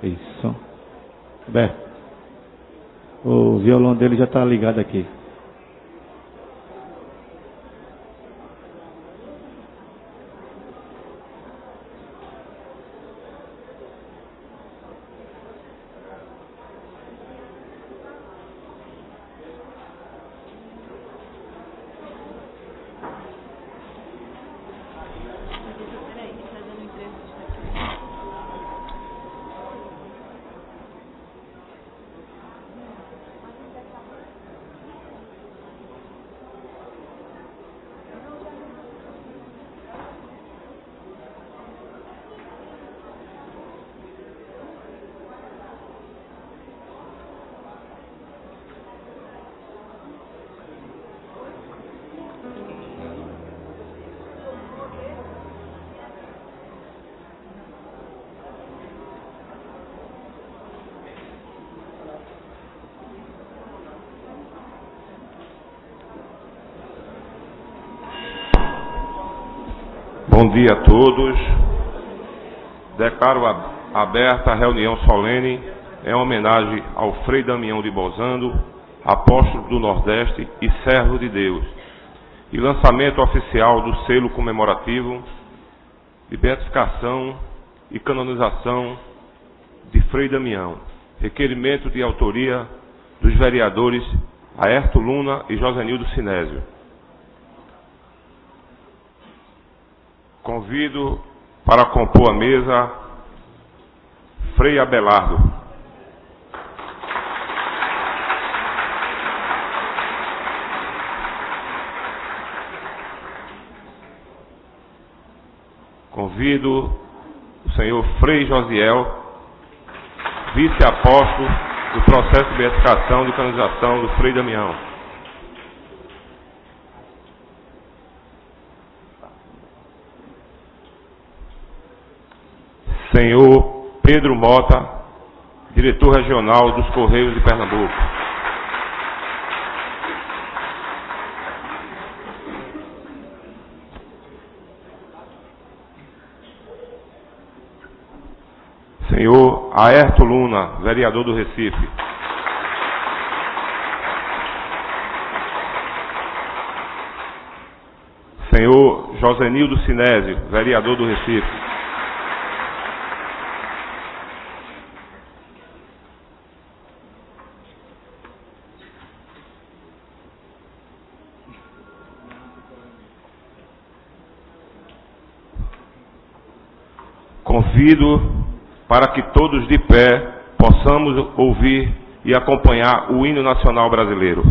Isso. Beto, o violão dele já está ligado aqui. Bom dia a todos. Declaro aberta a reunião solene em homenagem ao Frei Damião de Bozando, apóstolo do Nordeste e servo de Deus, e lançamento oficial do selo comemorativo de beatificação e canonização de Frei Damião. Requerimento de autoria dos vereadores Aerto Luna e Josenildo Sinésio. Convido para compor a mesa Frei Abelardo. Convido o senhor Frei Josiel, vice-apóstolo do processo de beatificação e canonização do Frei Damião. Senhor Pedro Mota, diretor regional dos Correios de Pernambuco. Senhor Aerto Luna, vereador do Recife. Senhor Josenildo Sinésio, vereador do Recife. Convido para que todos de pé possamos ouvir e acompanhar o hino nacional brasileiro.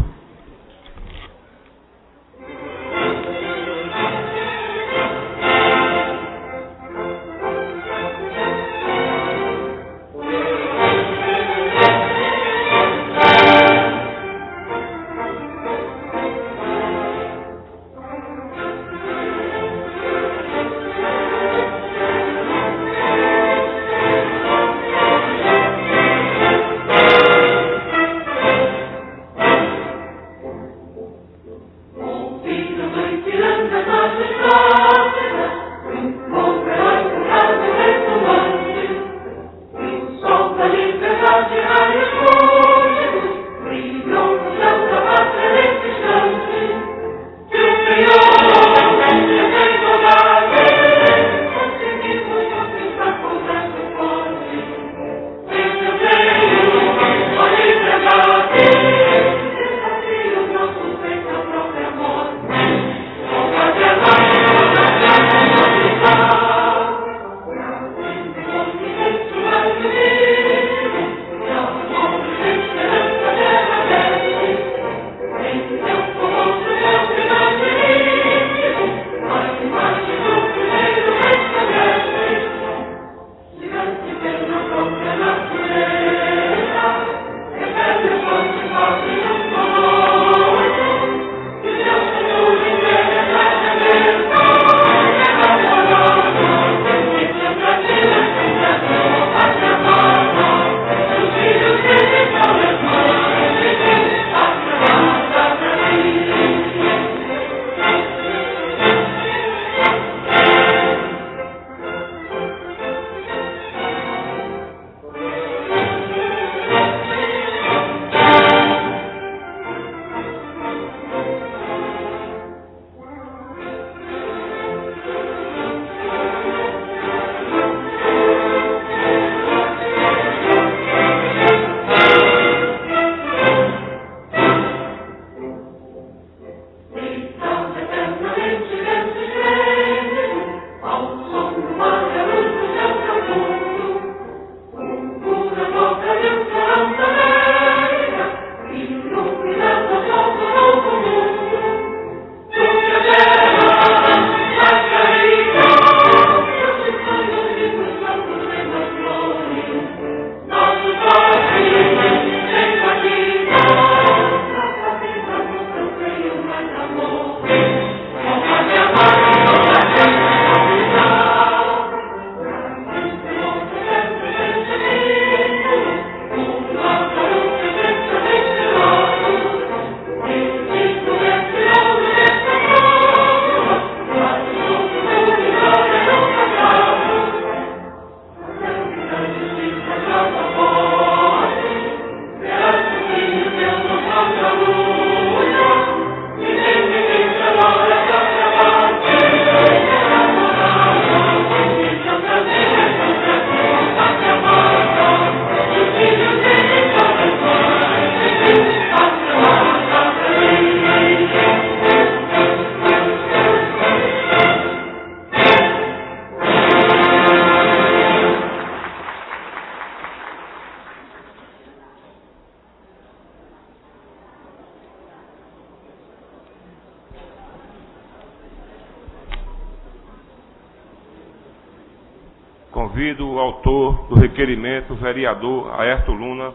convido o autor do requerimento, o vereador Aerto Luna,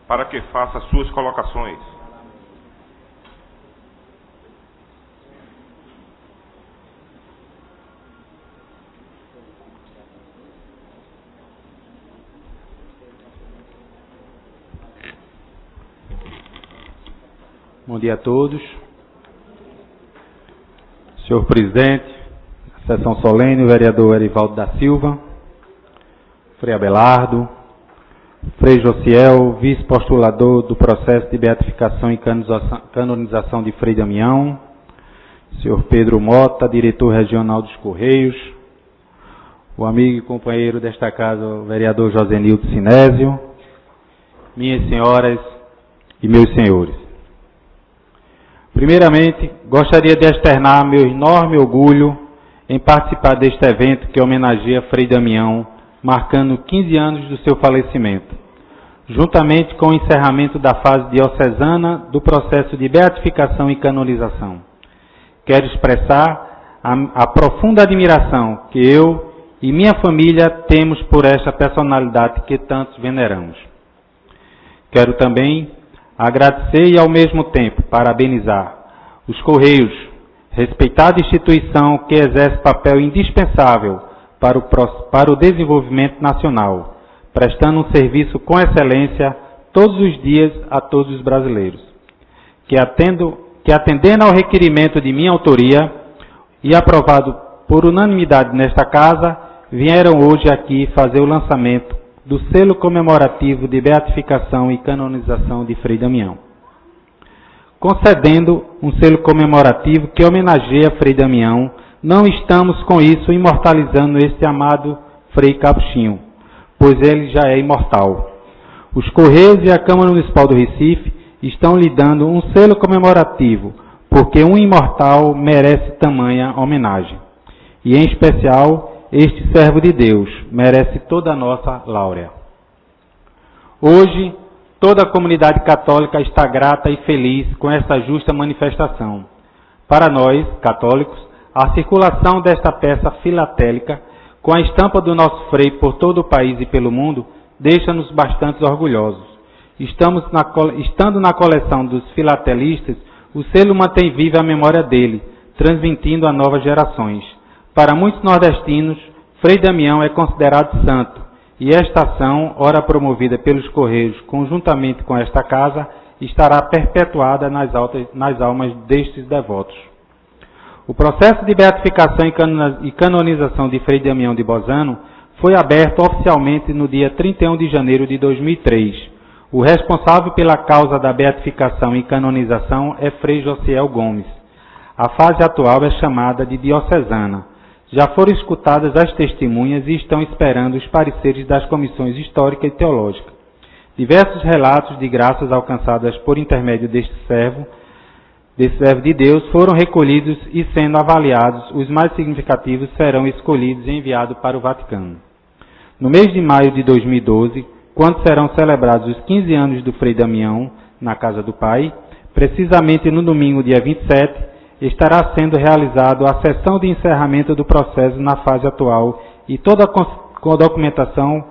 para que faça suas colocações. Bom dia a todos. Senhor presidente, sessão solene, o vereador Erivaldo da Silva, Frei Abelardo, Frei Josiel, vice-postulador do processo de beatificação e canonização de Frei Damião, senhor Pedro Mota, diretor regional dos Correios, o amigo e companheiro desta casa, o vereador Josenildo Sinésio, minhas senhoras e meus senhores. Primeiramente, gostaria de externar meu enorme orgulho em participar deste evento que homenageia Frei Damião, marcando 15 anos do seu falecimento, juntamente com o encerramento da fase diocesana do processo de beatificação e canonização. Quero expressar a profunda admiração que eu e minha família temos por esta personalidade que tantos veneramos. Quero também agradecer e, ao mesmo tempo, parabenizar os Correios, respeitada instituição que exerce papel indispensável para o desenvolvimento nacional, prestando um serviço com excelência todos os dias a todos os brasileiros, que atendendo ao requerimento de minha autoria e aprovado por unanimidade nesta casa, vieram hoje aqui fazer o lançamento do selo comemorativo de beatificação e canonização de Frei Damião, concedendo um selo comemorativo que homenageia Frei Damião. Não estamos com isso imortalizando este amado Frei Capuchinho, pois ele já é imortal. Os Correios e a Câmara Municipal do Recife estão lhe dando um selo comemorativo, porque um imortal merece tamanha homenagem. E, em especial, este servo de Deus merece toda a nossa láurea. Hoje, toda a comunidade católica está grata e feliz com esta justa manifestação. Para nós, católicos, a circulação desta peça filatélica, com a estampa do nosso Frei por todo o país e pelo mundo, deixa-nos bastante orgulhosos. Estando na coleção dos filatelistas, o selo mantém viva a memória dele, transmitindo a novas gerações. Para muitos nordestinos, Frei Damião é considerado santo, e esta ação, ora promovida pelos Correios conjuntamente com esta casa, estará perpetuada nas almas destes devotos. O processo de beatificação e canonização de Frei Damião de Bozano foi aberto oficialmente no dia 31 de janeiro de 2003. O responsável pela causa da beatificação e canonização é Frei Josiel Gomes. A fase atual é chamada de diocesana. Já foram escutadas as testemunhas e estão esperando os pareceres das comissões histórica e teológica. Diversos relatos de graças alcançadas por intermédio desse servo de Deus foram recolhidos e, sendo avaliados, os mais significativos serão escolhidos e enviados para o Vaticano. No mês de maio de 2012, quando serão celebrados os 15 anos do Frei Damião na Casa do Pai, precisamente no domingo, dia 27, estará sendo realizado a sessão de encerramento do processo na fase atual e toda a documentação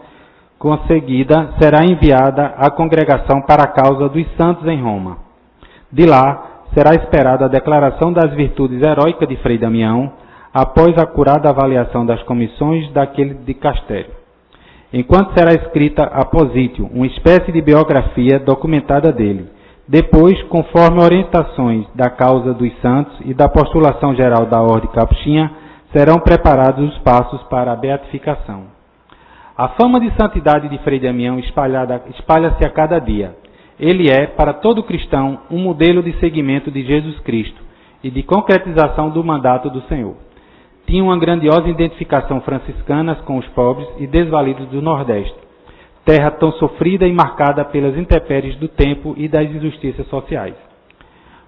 conseguida será enviada à congregação para a causa dos santos em Roma. De lá, será esperada a declaração das virtudes heróicas de Frei Damião, após a acurada avaliação das comissões daquele dicastério. Enquanto será escrita a positio, uma espécie de biografia documentada dele. Depois, conforme orientações da causa dos santos e da postulação geral da Ordem Capuchinha, serão preparados os passos para a beatificação. A fama de santidade de Frei Damião espalha-se a cada dia. Ele é, para todo cristão, um modelo de seguimento de Jesus Cristo e de concretização do mandato do Senhor. Tinha uma grandiosa identificação franciscana com os pobres e desvalidos do Nordeste, terra tão sofrida e marcada pelas intempéries do tempo e das injustiças sociais.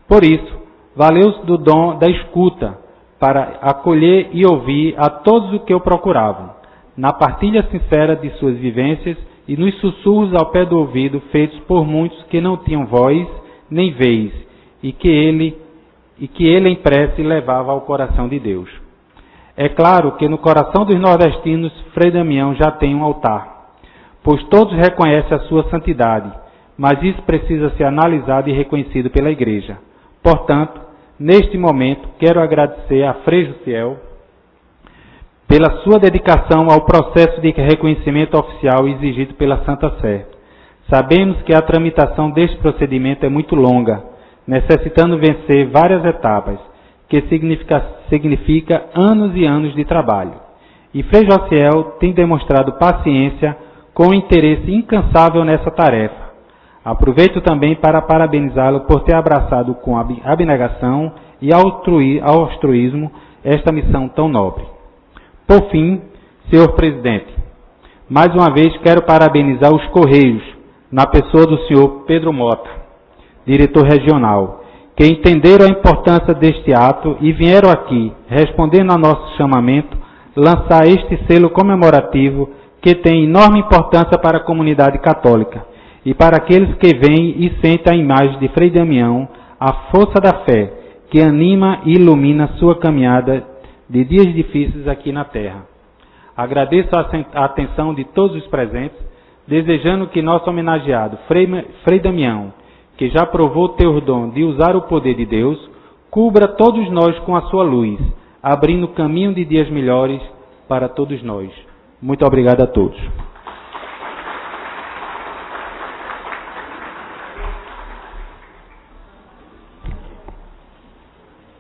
Por isso, valeu-se do dom da escuta para acolher e ouvir a todos os que o procuravam, na partilha sincera de suas vivências e nos sussurros ao pé do ouvido feitos por muitos que não tinham voz nem vez e que ele em prece levava ao coração de Deus. É claro que no coração dos nordestinos, Frei Damião já tem um altar, pois todos reconhecem a sua santidade, mas isso precisa ser analisado e reconhecido pela Igreja. Portanto, neste momento, quero agradecer a Frei Jussiel pela sua dedicação ao processo de reconhecimento oficial exigido pela Santa Sé. Sabemos que a tramitação deste procedimento é muito longa, necessitando vencer várias etapas, que significa anos e anos de trabalho. E Frei Jussiel tem demonstrado paciência com interesse incansável nessa tarefa. Aproveito também para parabenizá-lo por ter abraçado com abnegação e altruísmo esta missão tão nobre. Por fim, senhor presidente, mais uma vez quero parabenizar os Correios, na pessoa do senhor Pedro Mota, diretor regional, que entenderam a importância deste ato e vieram aqui, respondendo ao nosso chamamento, lançar este selo comemorativo que tem enorme importância para a comunidade católica e para aqueles que veem e sentem a imagem de Frei Damião, a força da fé, que anima e ilumina sua caminhada de dias difíceis aqui na terra. Agradeço a atenção de todos os presentes, desejando que nosso homenageado, Frei Damião, que já provou ter o dom de usar o poder de Deus, cubra todos nós com a sua luz, abrindo caminho de dias melhores para todos nós. Muito obrigado a todos.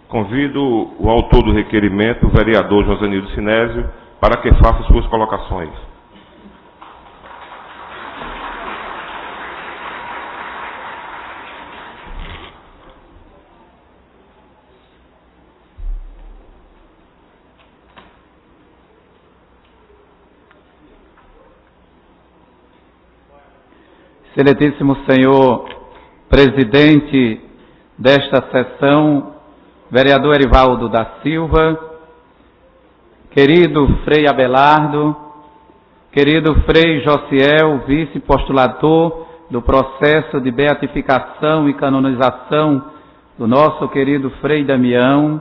Convido o autor do requerimento, o vereador Josenildo Sinésio, para que faça suas colocações. Excelentíssimo senhor presidente desta sessão, vereador Erivaldo da Silva, querido Frei Abelardo, querido Frei Jussiel, vice-postulador do processo de beatificação e canonização do nosso querido Frei Damião,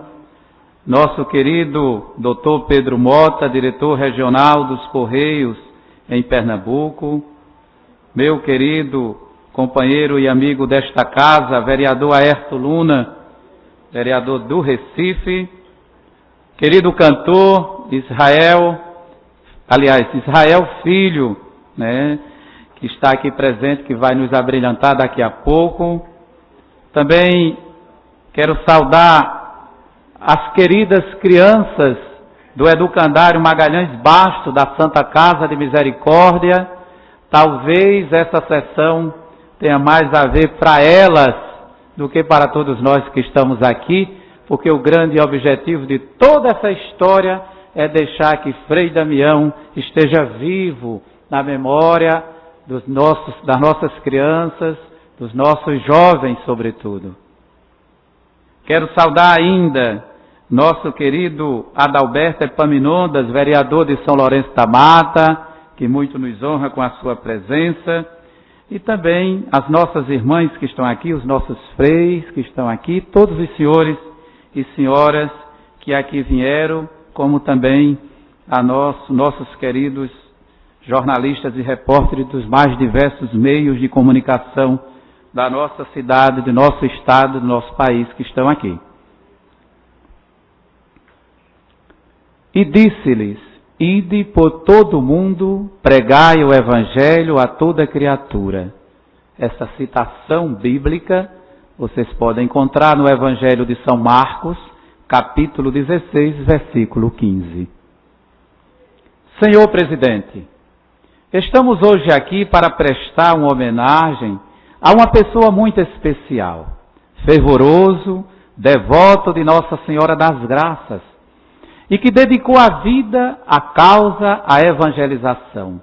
nosso querido doutor Pedro Mota, diretor regional dos Correios em Pernambuco, meu querido companheiro e amigo desta casa, vereador Aerto Luna, vereador do Recife, querido cantor Israel Filho, né, que está aqui presente, que vai nos abrilhantar daqui a pouco. Também quero saudar as queridas crianças do Educandário Magalhães Basto, da Santa Casa de Misericórdia. Talvez essa sessão tenha mais a ver para elas do que para todos nós que estamos aqui, porque o grande objetivo de toda essa história é deixar que Frei Damião esteja vivo na memória das nossas crianças, dos nossos jovens, sobretudo. Quero saudar ainda nosso querido Adalberto Epaminondas, vereador de São Lourenço da Mata, que muito nos honra com a sua presença, e também as nossas irmãs que estão aqui, os nossos freis que estão aqui, todos os senhores e senhoras que aqui vieram, como também a nossos queridos jornalistas e repórteres dos mais diversos meios de comunicação da nossa cidade, do nosso estado, do nosso país que estão aqui. E disse-lhes: ide por todo o mundo, pregai o Evangelho a toda criatura. Essa citação bíblica vocês podem encontrar no Evangelho de São Marcos, capítulo 16, versículo 15. Senhor presidente, estamos hoje aqui para prestar uma homenagem a uma pessoa muito especial, fervoroso, devoto de Nossa Senhora das Graças, e que dedicou a vida à causa, à evangelização.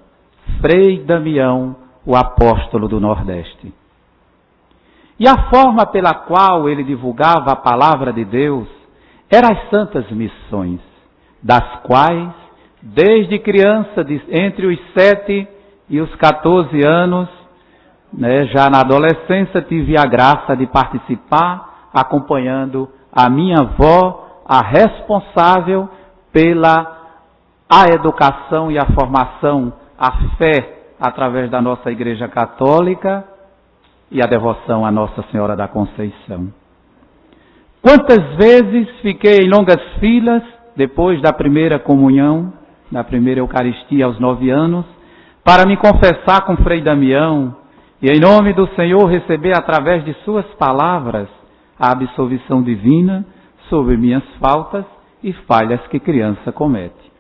Frei Damião, o apóstolo do Nordeste. E a forma pela qual ele divulgava a palavra de Deus eram as santas missões, das quais, desde criança, entre os 7 e os 14 anos, já na adolescência, tive a graça de participar, acompanhando a minha avó, a responsável a educação e a formação, a fé através da nossa Igreja Católica e a devoção à Nossa Senhora da Conceição. Quantas vezes fiquei em longas filas depois da primeira comunhão, da primeira Eucaristia aos 9 anos, para me confessar com Frei Damião e em nome do Senhor receber através de suas palavras a absolvição divina sobre minhas faltas e falhas que criança comete.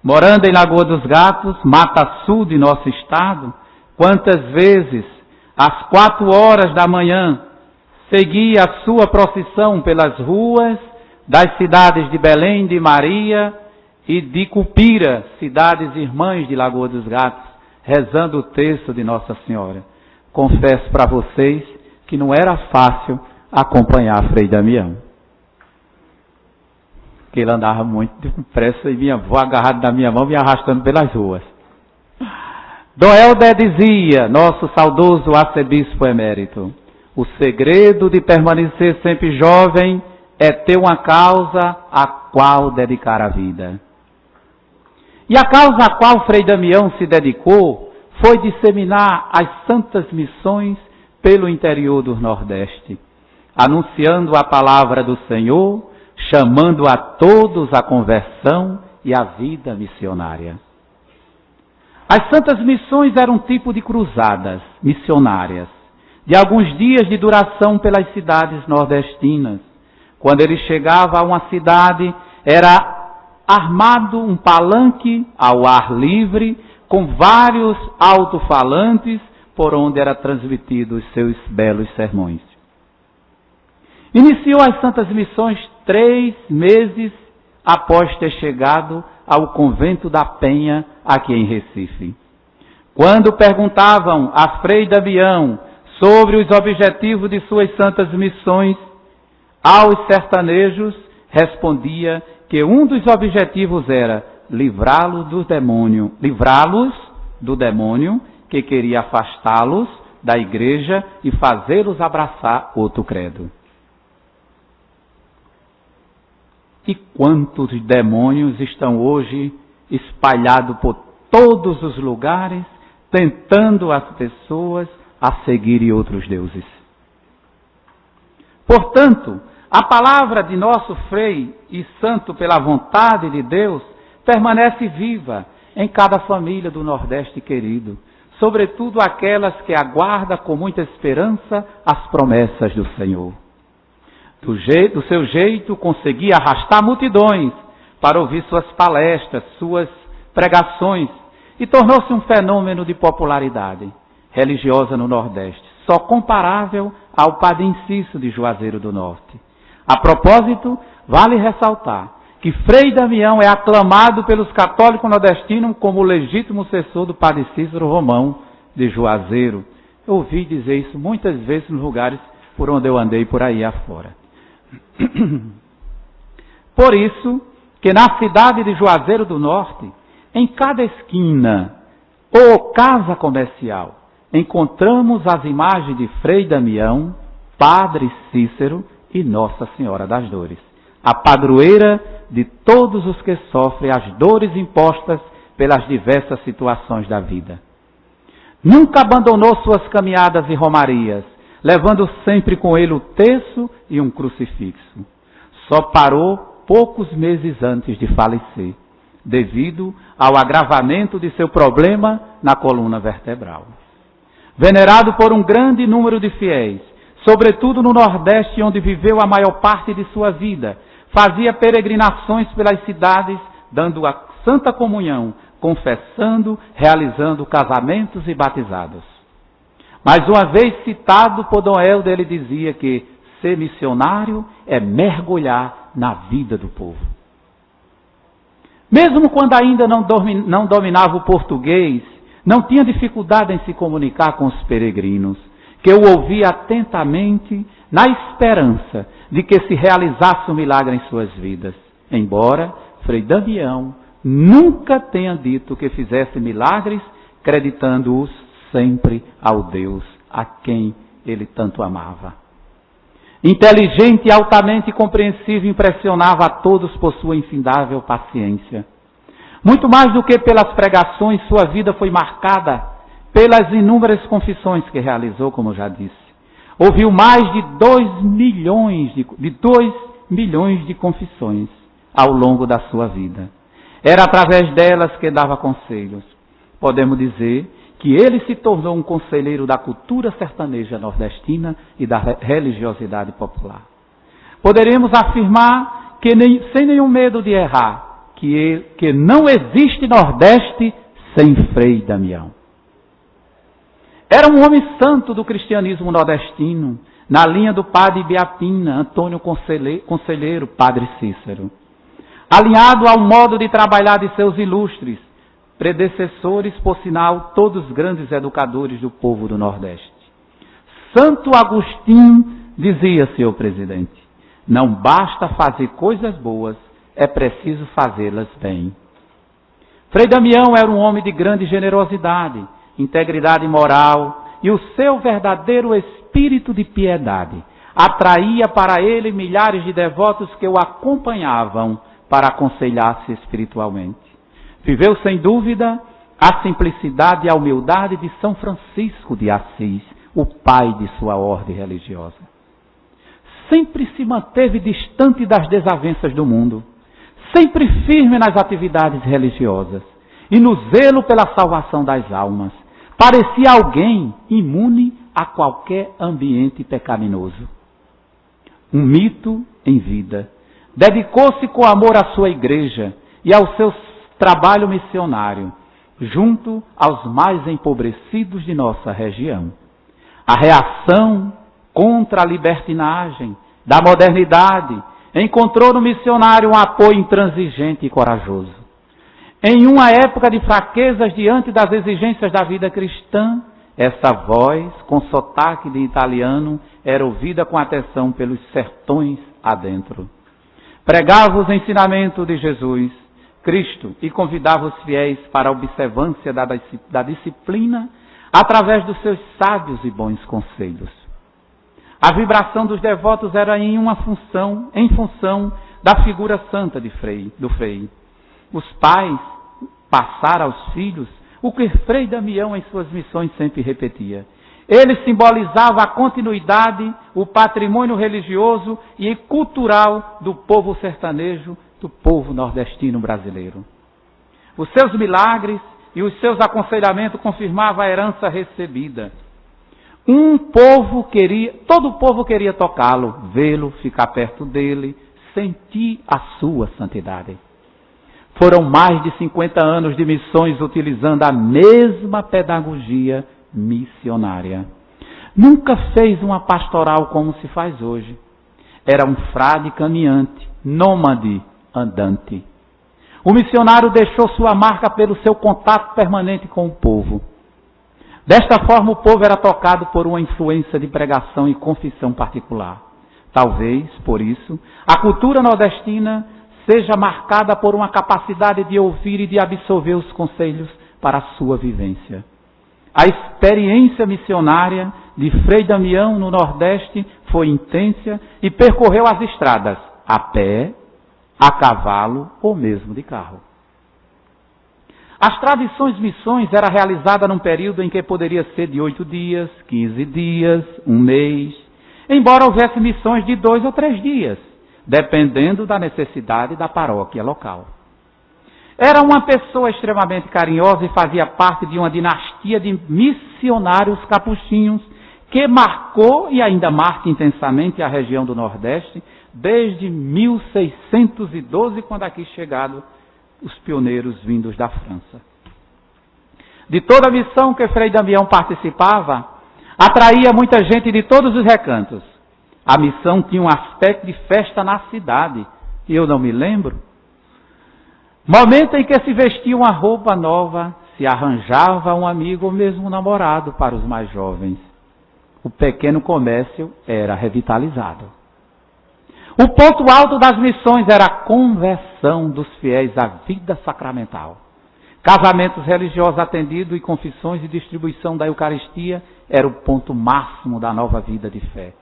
Morando em Lagoa dos Gatos, Mata Sul de nosso estado, quantas vezes, às 4 horas da manhã, segui a sua procissão pelas ruas das cidades de Belém de Maria e de Cupira, cidades irmãs de Lagoa dos Gatos, rezando o texto de Nossa Senhora. Confesso para vocês que não era fácil acompanhar Frei Damião. Que ele andava muito depressa e minha avó agarrada na minha mão me arrastando pelas ruas. Dom Helder dizia, nosso saudoso arcebispo emérito, o segredo de permanecer sempre jovem é ter uma causa a qual dedicar a vida. E a causa a qual Frei Damião se dedicou foi disseminar as santas missões pelo interior do Nordeste, anunciando a palavra do Senhor, chamando a todos à conversão e à vida missionária. As santas missões eram um tipo de cruzadas missionárias, de alguns dias de duração pelas cidades nordestinas. Quando ele chegava a uma cidade, era armado um palanque ao ar livre, com vários alto-falantes, por onde era transmitido os seus belos sermões. Iniciou as santas missões 3 meses após ter chegado ao convento da Penha, aqui em Recife. Quando perguntavam a Frei Damião sobre os objetivos de suas santas missões, aos sertanejos respondia que um dos objetivos era livrá-los do demônio que queria afastá-los da igreja e fazê-los abraçar outro credo. E quantos demônios estão hoje espalhados por todos os lugares, tentando as pessoas a seguirem outros deuses. Portanto, a palavra de nosso Frei e Santo pela vontade de Deus permanece viva em cada família do Nordeste querido, sobretudo aquelas que aguardam com muita esperança as promessas do Senhor. Do seu jeito, conseguia arrastar multidões para ouvir suas palestras, suas pregações, e tornou-se um fenômeno de popularidade religiosa no Nordeste, só comparável ao Padre Inciso de Juazeiro do Norte. A propósito, vale ressaltar que Frei Damião é aclamado pelos católicos nordestinos como o legítimo sucessor do Padre Cícero Romão de Juazeiro. Eu ouvi dizer isso muitas vezes nos lugares por onde eu andei por aí afora. Por isso que na cidade de Juazeiro do Norte, em cada esquina ou casa comercial, encontramos as imagens de Frei Damião, Padre Cícero e Nossa Senhora das Dores, a padroeira de todos os que sofrem as dores impostas pelas diversas situações da vida. Nunca abandonou suas caminhadas e romarias, levando sempre com ele o terço e um crucifixo. Só parou poucos meses antes de falecer, devido ao agravamento de seu problema na coluna vertebral. Venerado por um grande número de fiéis, sobretudo no Nordeste, onde viveu a maior parte de sua vida, fazia peregrinações pelas cidades, dando a Santa Comunhão, confessando, realizando casamentos e batizados. Mas uma vez citado por Dom Helder, ele dizia que ser missionário é mergulhar na vida do povo. Mesmo quando ainda não dominava o português, não tinha dificuldade em se comunicar com os peregrinos, que o ouvia atentamente na esperança de que se realizasse um milagre em suas vidas. Embora Frei Damião nunca tenha dito que fizesse milagres, creditando-os sempre ao Deus a quem ele tanto amava. Inteligente e altamente compreensível, impressionava a todos por sua infindável paciência. Muito mais do que pelas pregações, sua vida foi marcada pelas inúmeras confissões que realizou, como eu já disse. Ouviu mais de 2 milhões de confissões ao longo da sua vida. Era através delas que dava conselhos. Podemos dizer que ele se tornou um conselheiro da cultura sertaneja nordestina e da religiosidade popular. Poderíamos afirmar que sem nenhum medo de errar, que não existe Nordeste sem Frei Damião. Era um homem santo do cristianismo nordestino, na linha do padre Biapina, Antônio Conselheiro, padre Cícero. Alinhado ao modo de trabalhar de seus ilustres predecessores, por sinal, todos grandes educadores do povo do Nordeste. Santo Agostinho dizia, senhor presidente, não basta fazer coisas boas, é preciso fazê-las bem. Frei Damião era um homem de grande generosidade, integridade moral, e o seu verdadeiro espírito de piedade atraía para ele milhares de devotos que o acompanhavam para aconselhar-se espiritualmente. Viveu, sem dúvida, a simplicidade e a humildade de São Francisco de Assis, o pai de sua ordem religiosa. Sempre se manteve distante das desavenças do mundo, sempre firme nas atividades religiosas e no zelo pela salvação das almas. Parecia alguém imune a qualquer ambiente pecaminoso. Um mito em vida. Dedicou-se com amor à sua igreja e ao seu trabalho missionário, junto aos mais empobrecidos de nossa região. A reação contra a libertinagem da modernidade encontrou no missionário um apoio intransigente e corajoso. Em uma época de fraquezas diante das exigências da vida cristã, essa voz, com sotaque de italiano, era ouvida com atenção pelos sertões adentro. Pregava os ensinamentos de Jesus, Cristo, e convidava os fiéis para a observância da disciplina através dos seus sábios e bons conselhos. A vibração dos devotos era em função da figura santa do Frei. Os pais passaram aos filhos o que Frei Damião em suas missões sempre repetia. Ele simbolizava a continuidade, o patrimônio religioso e cultural do povo sertanejo, do povo nordestino brasileiro. Os seus milagres e os seus aconselhamentos confirmavam a herança recebida. Todo o povo queria tocá-lo, vê-lo, ficar perto dele, sentir a sua santidade. Foram mais de 50 anos de missões utilizando a mesma pedagogia missionária. Nunca fez uma pastoral como se faz hoje. Era um frade caminhante, nômade, andante. O missionário deixou sua marca pelo seu contato permanente com o povo. Desta forma, o povo era tocado por uma influência de pregação e confissão particular. Talvez, por isso, a cultura nordestina seja marcada por uma capacidade de ouvir e de absorver os conselhos para a sua vivência. A experiência missionária de Frei Damião no Nordeste foi intensa e percorreu as estradas a pé, a cavalo ou mesmo de carro. As tradições missões era realizada num período em que poderia ser de 8 dias, 15 dias, um mês, embora houvesse missões de 2 ou 3 dias, dependendo da necessidade da paróquia local. Era uma pessoa extremamente carinhosa e fazia parte de uma dinastia de missionários capuchinhos que marcou e ainda marca intensamente a região do Nordeste desde 1612, quando aqui chegaram os pioneiros vindos da França. De toda a missão que Frei Damião participava, atraía muita gente de todos os recantos. A missão tinha um aspecto de festa na cidade, e eu não me lembro. Momento em que se vestia uma roupa nova, se arranjava um amigo ou mesmo um namorado para os mais jovens. O pequeno comércio era revitalizado. O ponto alto das missões era a conversão dos fiéis à vida sacramental. Casamentos religiosos atendidos e confissões e distribuição da Eucaristia era o ponto máximo da nova vida de fé.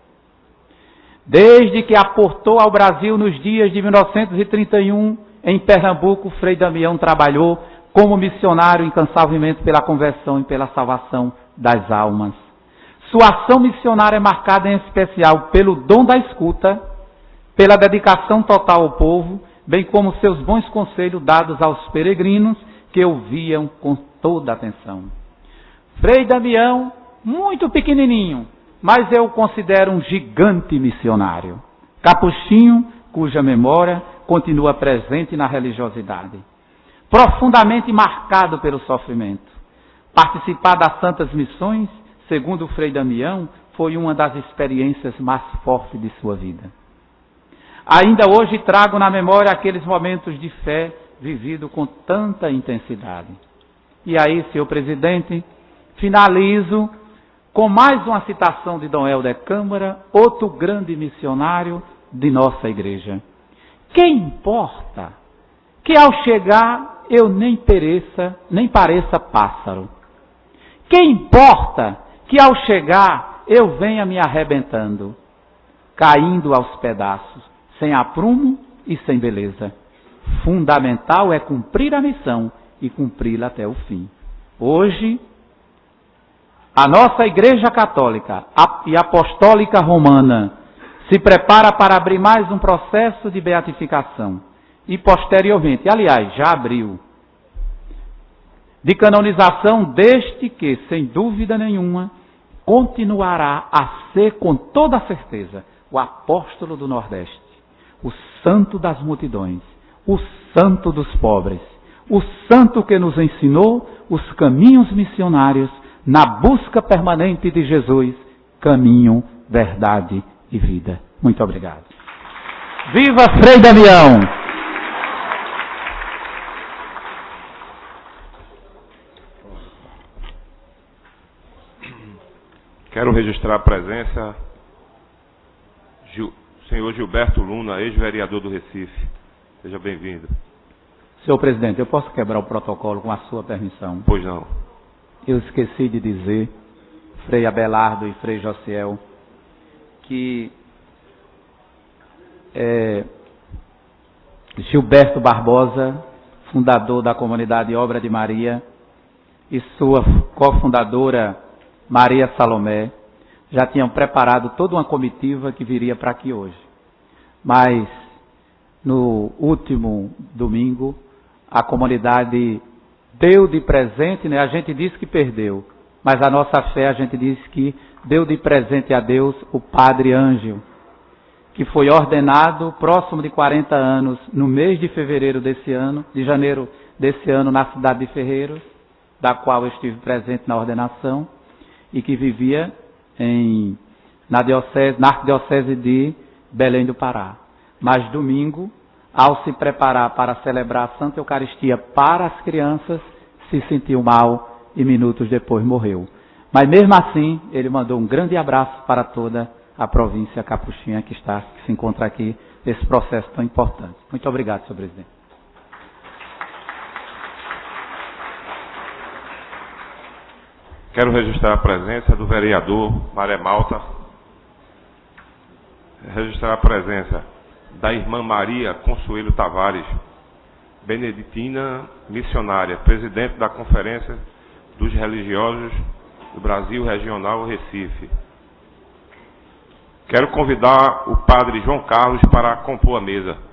Desde que aportou ao Brasil nos dias de 1931, em Pernambuco, Frei Damião trabalhou como missionário incansavelmente pela conversão e pela salvação das almas. Sua ação missionária é marcada em especial pelo dom da escuta, pela dedicação total ao povo, bem como seus bons conselhos dados aos peregrinos que ouviam com toda atenção. Frei Damião, muito pequenininho, mas eu o considero um gigante missionário. Capuchinho, cuja memória continua presente na religiosidade. Profundamente marcado pelo sofrimento. Participar das santas missões, segundo o Frei Damião, foi uma das experiências mais fortes de sua vida. Ainda hoje trago na memória aqueles momentos de fé vividos com tanta intensidade. E aí, senhor presidente, finalizo com mais uma citação de Dom Helder Câmara, outro grande missionário de nossa igreja. Que importa que ao chegar eu nem pareça pássaro? Que importa que ao chegar eu venha me arrebentando, caindo aos pedaços, sem aprumo e sem beleza? Fundamental é cumprir a missão e cumpri-la até o fim. Hoje, a nossa Igreja Católica e Apostólica Romana se prepara para abrir mais um processo de beatificação e posteriormente, aliás, já abriu, de canonização deste que, sem dúvida nenhuma, continuará a ser com toda certeza o apóstolo do Nordeste, o santo das multidões, o santo dos pobres, o santo que nos ensinou os caminhos missionários na busca permanente de Jesus, caminho, verdade e vida. Muito obrigado. Viva Frei Damião! Quero registrar a presença do senhor Gilberto Luna, ex-vereador do Recife. Seja bem-vindo. Senhor presidente, eu posso quebrar o protocolo com a sua permissão? Pois não. Eu esqueci de dizer, Frei Abelardo e Frei Josiel, que Gilberto Barbosa, fundador da comunidade Obra de Maria, e sua cofundadora Maria Salomé, já tinham preparado toda uma comitiva que viria para aqui hoje. Mas, no último domingo, a comunidade deu de presente, né? A gente disse que perdeu, mas a nossa fé, a gente disse que deu de presente a Deus o Padre Ângelo, que foi ordenado próximo de 40 anos, no mês de fevereiro desse ano, de janeiro desse ano, na cidade de Ferreiros, da qual eu estive presente na ordenação, e que vivia na arquidiocese de Belém do Pará. Mas domingo, ao se preparar para celebrar a Santa Eucaristia para as crianças, se sentiu mal e minutos depois morreu. Mas mesmo assim, ele mandou um grande abraço para toda a província capuchinha que se encontra aqui nesse processo tão importante. Muito obrigado, senhor presidente. Quero registrar a presença do vereador Maré Malta. Registrar a presença da irmã Maria Consuelo Tavares, beneditina missionária, presidente da Conferência dos Religiosos do Brasil Regional Recife. Quero convidar o padre João Carlos para compor a mesa.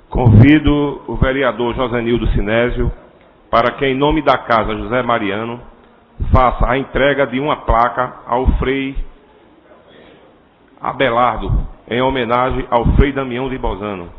Convido o vereador Josenildo Sinésio para que, em nome da Casa José Mariano, faça a entrega de uma placa ao Frei Abelardo, em homenagem ao Frei Damião de Bozano.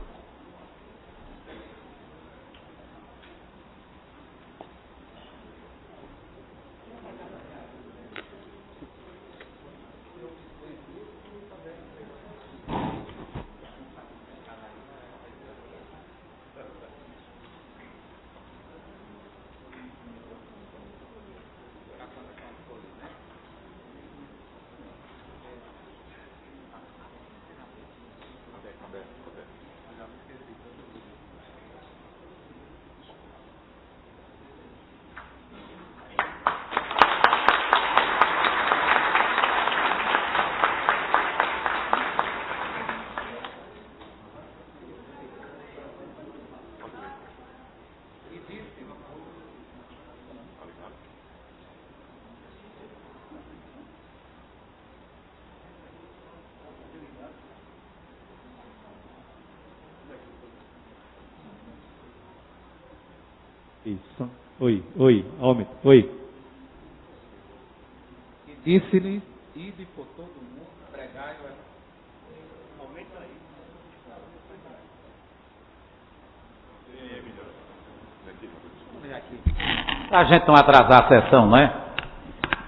Isso. Oi, aumenta. Oi. E disse-lhes, ide por todo o mundo, pregai o evangelho. Aumenta aí. A gente não atrasar a sessão, não é?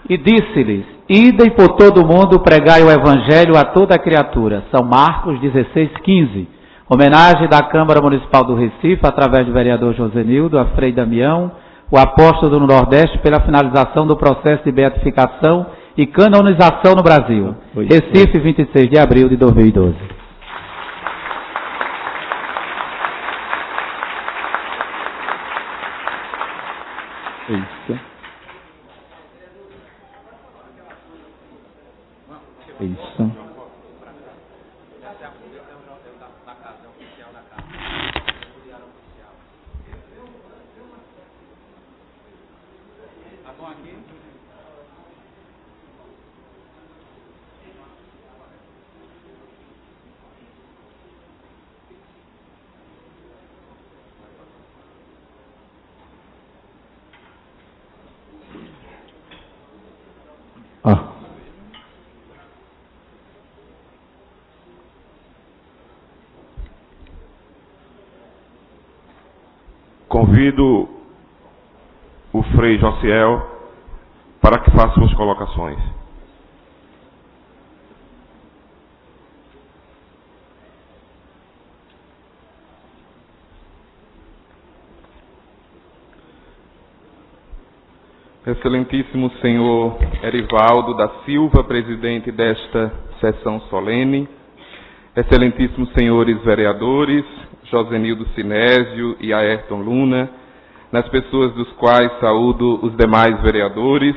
E disse-lhes, idem por todo o mundo, pregai o evangelho a toda criatura. São Marcos 16:15. Homenagem da Câmara Municipal do Recife, através do vereador Josenildo, a Frei Damião, o apóstolo do Nordeste, pela finalização do processo de beatificação e canonização no Brasil. Recife, 26 de abril de 2012. Isso. Isso. Convido o Frei Josiel para que faça suas colocações. Excelentíssimo senhor Erivaldo da Silva, presidente desta sessão solene, excelentíssimos senhores vereadores, Josenildo Sinésio e Ayrton Luna, nas pessoas dos quais saúdo os demais vereadores,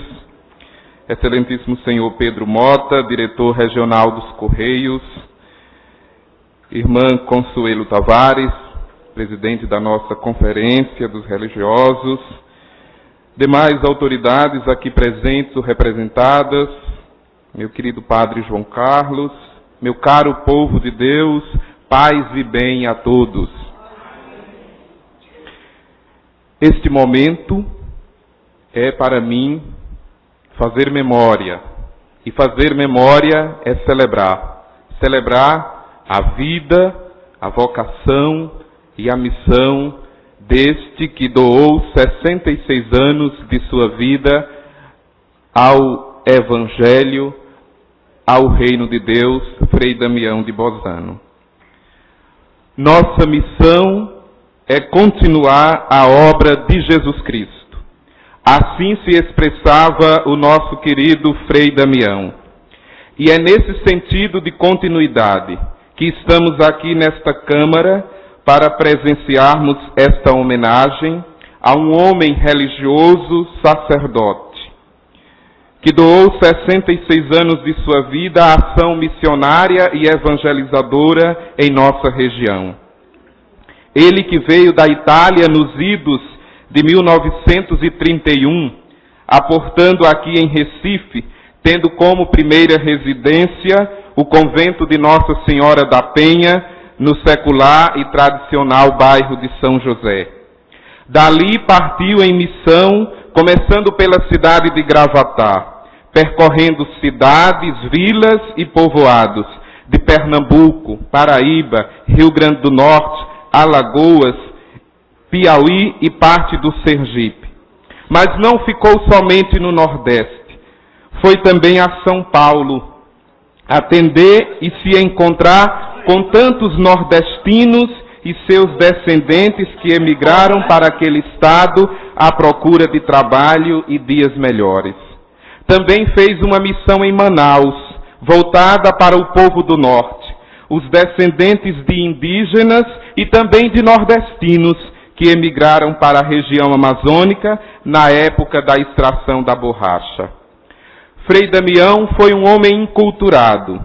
excelentíssimo senhor Pedro Mota, diretor regional dos Correios, irmã Consuelo Tavares, presidente da nossa Conferência dos Religiosos, demais autoridades aqui presentes ou representadas, meu querido Padre João Carlos, meu caro povo de Deus, paz e bem a todos. Este momento é para mim fazer memória. E fazer memória é celebrar. Celebrar a vida, a vocação e a missão deste que doou 66 anos de sua vida ao Evangelho, ao Reino de Deus, Frei Damião de Bozano. Nossa missão é continuar a obra de Jesus Cristo. Assim se expressava o nosso querido Frei Damião. E é nesse sentido de continuidade que estamos aqui nesta Câmara para presenciarmos esta homenagem a um homem religioso sacerdote, que doou 66 anos de sua vida à ação missionária e evangelizadora em nossa região. Ele que veio da Itália nos idos de 1931, aportando aqui em Recife, tendo como primeira residência o convento de Nossa Senhora da Penha, no secular e tradicional bairro de São José. Dali partiu em missão, começando pela cidade de Gravatá, percorrendo cidades, vilas e povoados de Pernambuco, Paraíba, Rio Grande do Norte, Alagoas, Piauí e parte do Sergipe. Mas não ficou somente no Nordeste. Foi também a São Paulo, atender e se encontrar com tantos nordestinos e seus descendentes que emigraram para aquele estado à procura de trabalho e dias melhores. Também fez uma missão em Manaus, voltada para o povo do norte, os descendentes de indígenas e também de nordestinos que emigraram para a região amazônica na época da extração da borracha. Frei Damião foi um homem enculturado.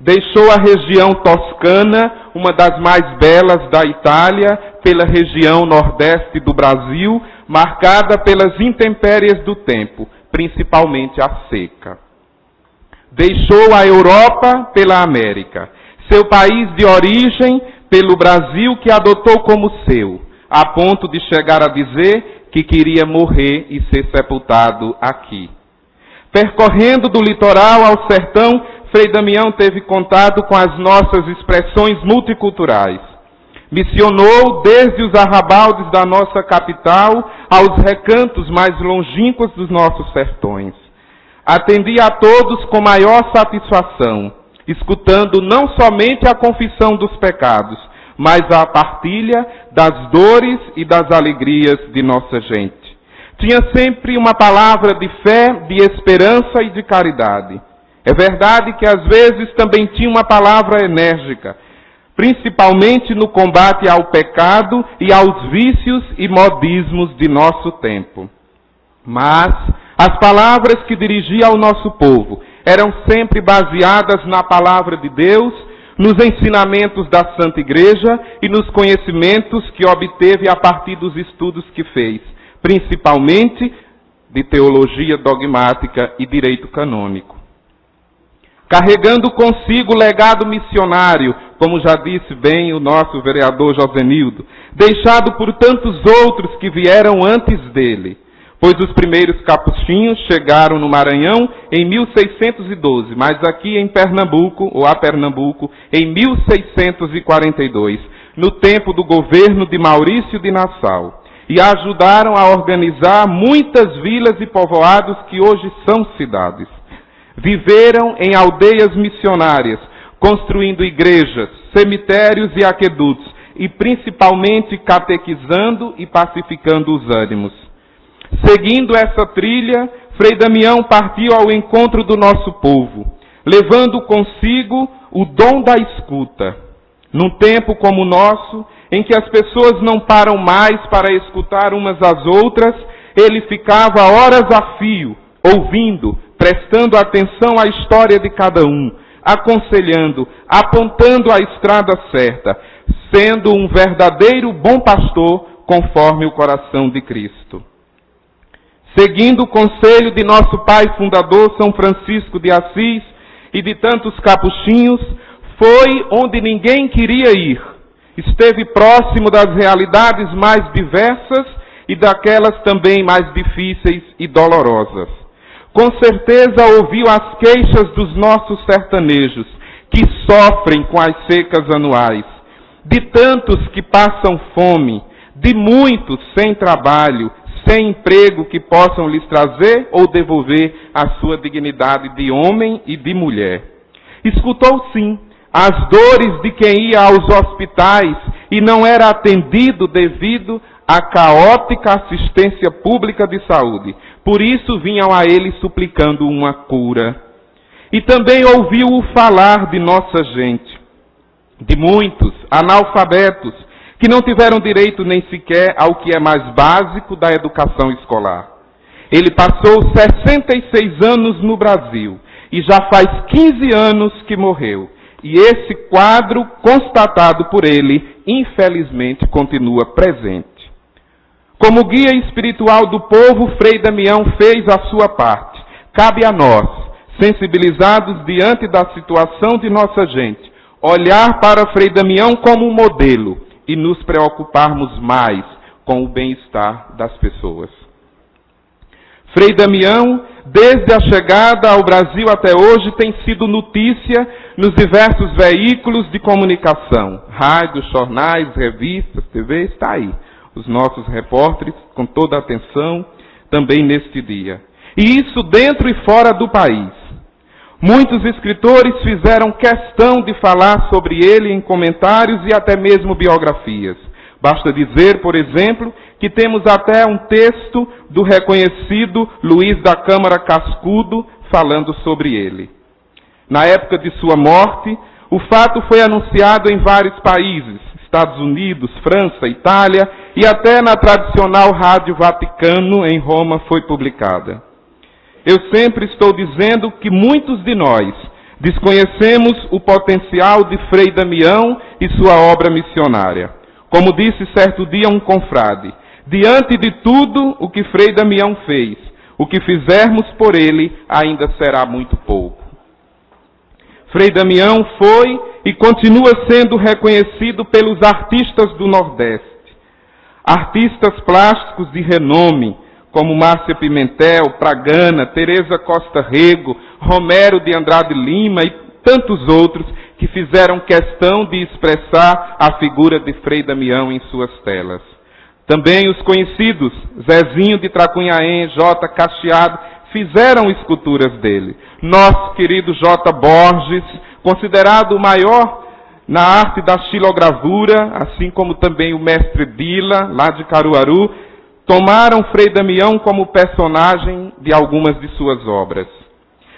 Deixou a região toscana, uma das mais belas da Itália, pela região nordeste do Brasil, marcada pelas intempéries do tempo, principalmente a seca. Deixou a Europa pela América, seu país de origem pelo Brasil, que adotou como seu, a ponto de chegar a dizer que queria morrer e ser sepultado aqui. Percorrendo do litoral ao sertão, Frei Damião teve contato com as nossas expressões multiculturais. Missionou desde os arrabaldes da nossa capital aos recantos mais longínquos dos nossos sertões. Atendia a todos com maior satisfação, escutando não somente a confissão dos pecados, mas a partilha das dores e das alegrias de nossa gente. Tinha sempre uma palavra de fé, de esperança e de caridade. É verdade que às vezes também tinha uma palavra enérgica, principalmente no combate ao pecado e aos vícios e modismos de nosso tempo. Mas as palavras que dirigia ao nosso povo eram sempre baseadas na palavra de Deus, nos ensinamentos da Santa Igreja e nos conhecimentos que obteve a partir dos estudos que fez, principalmente de teologia dogmática e direito canônico. Carregando consigo o legado missionário, como já disse bem o nosso vereador Josenildo, deixado por tantos outros que vieram antes dele, pois os primeiros capuchinhos chegaram no Maranhão em 1612, mas aqui em Pernambuco, ou a Pernambuco, em 1642, no tempo do governo de Maurício de Nassau, e ajudaram a organizar muitas vilas e povoados que hoje são cidades. Viveram em aldeias missionárias, construindo igrejas, cemitérios e aquedutos, e principalmente catequizando e pacificando os ânimos. Seguindo essa trilha, Frei Damião partiu ao encontro do nosso povo, levando consigo o dom da escuta. Num tempo como o nosso, em que as pessoas não param mais para escutar umas às outras, ele ficava horas a fio, ouvindo, prestando atenção à história de cada um, aconselhando, apontando a estrada certa, sendo um verdadeiro bom pastor conforme o coração de Cristo. Seguindo o conselho de nosso pai fundador São Francisco de Assis e de tantos capuchinhos, foi onde ninguém queria ir. Esteve próximo das realidades mais diversas e daquelas também mais difíceis e dolorosas. Com certeza ouviu as queixas dos nossos sertanejos, que sofrem com as secas anuais, de tantos que passam fome, de muitos sem trabalho, sem emprego que possam lhes trazer ou devolver a sua dignidade de homem e de mulher. Escutou sim as dores de quem ia aos hospitais e não era atendido devido à caótica assistência pública de saúde. Por isso vinham a ele suplicando uma cura. E também ouviu-o falar de nossa gente, de muitos analfabetos, que não tiveram direito nem sequer ao que é mais básico da educação escolar. Ele passou 66 anos no Brasil e já faz 15 anos que morreu. E esse quadro, constatado por ele, infelizmente continua presente. Como guia espiritual do povo, Frei Damião fez a sua parte. Cabe a nós, sensibilizados diante da situação de nossa gente, olhar para Frei Damião como um modelo e nos preocuparmos mais com o bem-estar das pessoas. Frei Damião, desde a chegada ao Brasil até hoje, tem sido notícia nos diversos veículos de comunicação, rádios, jornais, revistas, TV, está aí. Os nossos repórteres, com toda a atenção, também neste dia. E isso dentro e fora do país. Muitos escritores fizeram questão de falar sobre ele em comentários e até mesmo biografias. Basta dizer, por exemplo, que temos até um texto do reconhecido Luiz da Câmara Cascudo falando sobre ele. Na época de sua morte, o fato foi anunciado em vários países, Estados Unidos, França, Itália e até na tradicional Rádio Vaticano em Roma foi publicada. Eu sempre estou dizendo que muitos de nós desconhecemos o potencial de Frei Damião e sua obra missionária. Como disse certo dia um confrade, diante de tudo o que Frei Damião fez, o que fizermos por ele ainda será muito pouco. Frei Damião foi e continua sendo reconhecido pelos artistas do Nordeste. Artistas plásticos de renome, como Márcia Pimentel, Pragana, Teresa Costa Rego, Romero de Andrade Lima e tantos outros que fizeram questão de expressar a figura de Frei Damião em suas telas. Também os conhecidos Zezinho de Tracunhaém, J. Cacheado, fizeram esculturas dele. Nosso querido J. Borges, considerado o maior na arte da xilogravura, assim como também o mestre Bila, lá de Caruaru, tomaram Frei Damião como personagem de algumas de suas obras.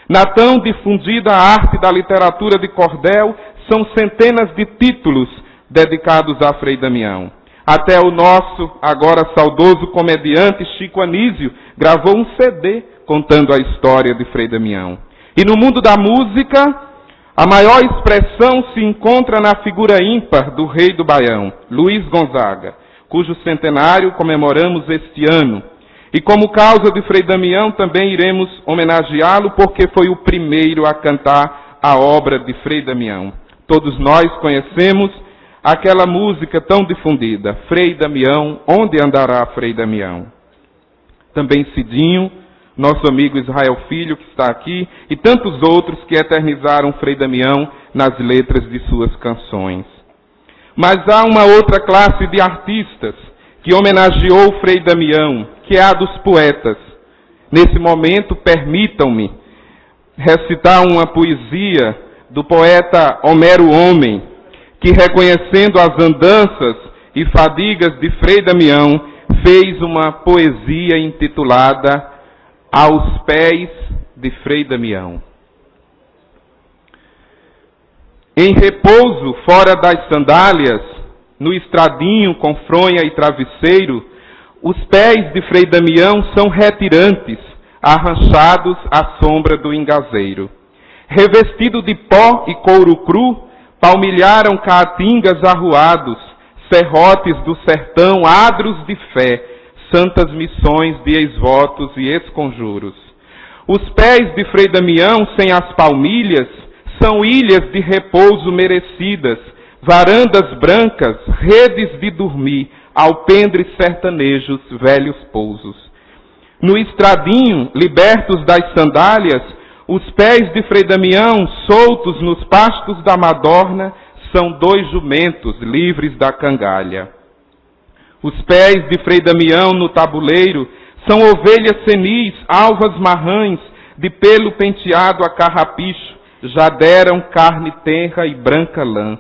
Na tão difundida arte da literatura de cordel, são centenas de títulos dedicados a Frei Damião. Até o nosso, agora saudoso comediante Chico Anísio, gravou um CD contando a história de Frei Damião. E no mundo da música, a maior expressão se encontra na figura ímpar do rei do Baião, Luiz Gonzaga, cujo centenário comemoramos este ano. E como causa de Frei Damião, também iremos homenageá-lo, porque foi o primeiro a cantar a obra de Frei Damião. Todos nós conhecemos aquela música tão difundida, Frei Damião, onde andará Frei Damião? Também Cidinho, nosso amigo Israel Filho, que está aqui, e tantos outros que eternizaram Frei Damião nas letras de suas canções. Mas há uma outra classe de artistas que homenageou Frei Damião, que é a dos poetas. Nesse momento, permitam-me recitar uma poesia do poeta Homero Homem, que, reconhecendo as andanças e fadigas de Frei Damião, fez uma poesia intitulada Aos Pés de Frei Damião. Em repouso, fora das sandálias, no estradinho com fronha e travesseiro, os pés de Frei Damião são retirantes, arranchados à sombra do engazeiro. Revestido de pó e couro cru, palmilharam caatingas arruados, serrotes do sertão adros de fé, santas missões de ex-votos e ex-conjuros. Os pés de Frei Damião, sem as palmilhas, são ilhas de repouso merecidas, varandas brancas, redes de dormir, alpendres sertanejos, velhos pousos. No estradinho, libertos das sandálias, os pés de Frei Damião, soltos nos pastos da Madorna, são 2 jumentos livres da cangalha. Os pés de Frei Damião no tabuleiro são ovelhas senis, alvas marrães, de pelo penteado a carrapicho, já deram carne tenra e branca lã.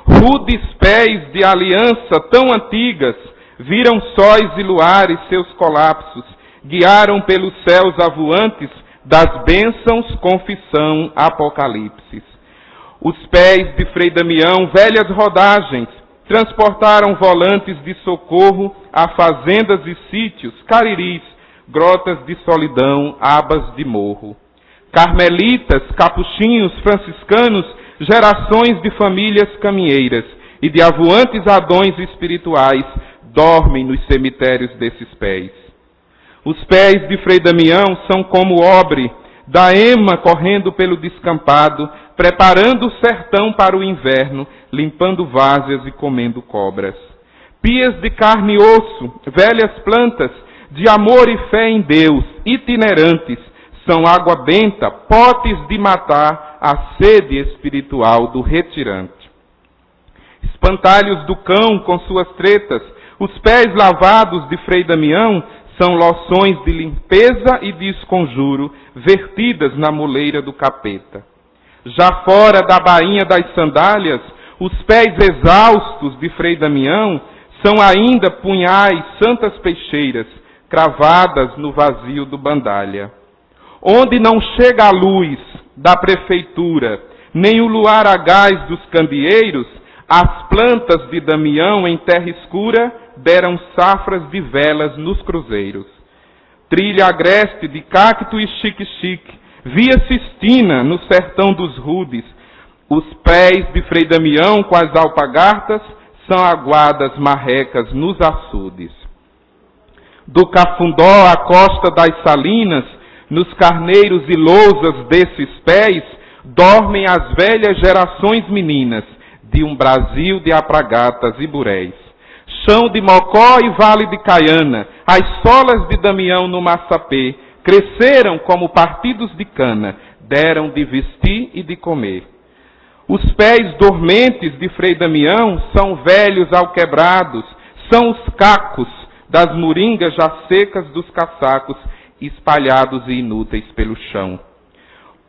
Rudes pés de aliança tão antigas, viram sóis e luares seus colapsos, guiaram pelos céus avoantes das bênçãos, confissão, apocalipses. Os pés de Frei Damião, velhas rodagens, transportaram volantes de socorro a fazendas e sítios, cariris, grotas de solidão, abas de morro. Carmelitas, capuchinhos, franciscanos, gerações de famílias caminheiras e de avoantes adões espirituais dormem nos cemitérios desses pés. Os pés de Frei Damião são como obre da ema correndo pelo descampado, preparando o sertão para o inverno, limpando várzeas e comendo cobras. Pias de carne e osso, velhas plantas, de amor e fé em Deus, itinerantes, são água benta, potes de matar a sede espiritual do retirante. Espantalhos do cão com suas tretas, os pés lavados de Frei Damião, são loções de limpeza e de esconjuro, vertidas na moleira do capeta. Já fora da bainha das sandálias, os pés exaustos de Frei Damião são ainda punhais, santas peixeiras, cravadas no vazio do bandalha. Onde não chega a luz da prefeitura, nem o luar a gás dos candeeiros, as plantas de Damião em terra escura deram safras de velas nos cruzeiros. Trilha agreste de cacto e chique-chique, via Sistina no sertão dos rudes. Os pés de Frei Damião com as alpagartas são aguadas marrecas nos açudes. Do Cafundó à costa das Salinas, nos carneiros e lousas desses pés, dormem as velhas gerações meninas de um Brasil de alpargatas e buréis. chão de Mocó e vale de Caiana, as solas de Damião no Massapê, cresceram como partidos de cana, deram de vestir e de comer. Os pés dormentes de Frei Damião são velhos alquebrados, são os cacos das moringas já secas dos caçacos, espalhados e inúteis pelo chão.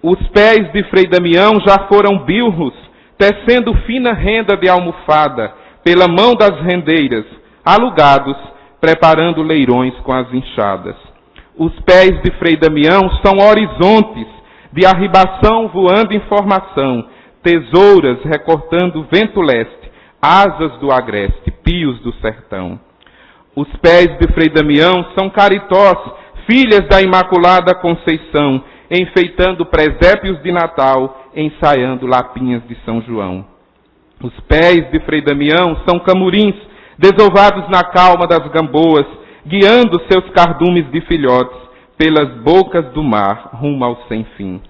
Os pés de Frei Damião já foram bilros, tecendo fina renda de almofada, pela mão das rendeiras, alugados, preparando leirões com as enxadas. Os pés de Frei Damião são horizontes, de arribação voando informação, tesouras recortando vento leste, asas do agreste, pios do sertão. Os pés de Frei Damião são caritós, filhas da Imaculada Conceição, enfeitando presépios de Natal, ensaiando lapinhas de São João. Os pés de Frei Damião são camurins, desovados na calma das gamboas, guiando seus cardumes de filhotes pelas bocas do mar, rumo ao sem fim.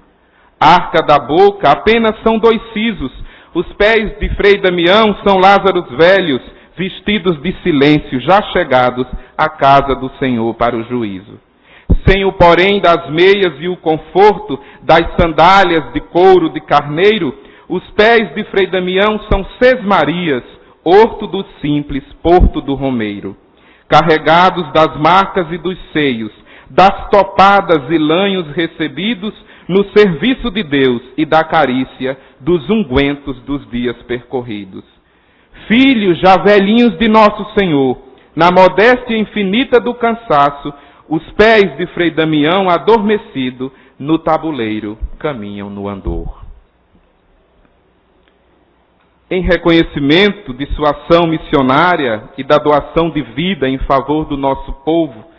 Arca da boca apenas são 2 sisos, os pés de Frei Damião são Lázaros velhos, vestidos de silêncio, já chegados à casa do Senhor para o juízo. Sem o porém das meias e o conforto das sandálias de couro de carneiro, os pés de Frei Damião são sesmarias, horto do simples, porto do romeiro. Carregados das marcas e dos seios, das topadas e lanhos recebidos no serviço de Deus e da carícia dos ungüentos dos dias percorridos. Filhos já velhinhos de nosso Senhor, na modéstia infinita do cansaço, os pés de Frei Damião adormecido no tabuleiro caminham no andor. Em reconhecimento de sua ação missionária e da doação de vida em favor do nosso povo,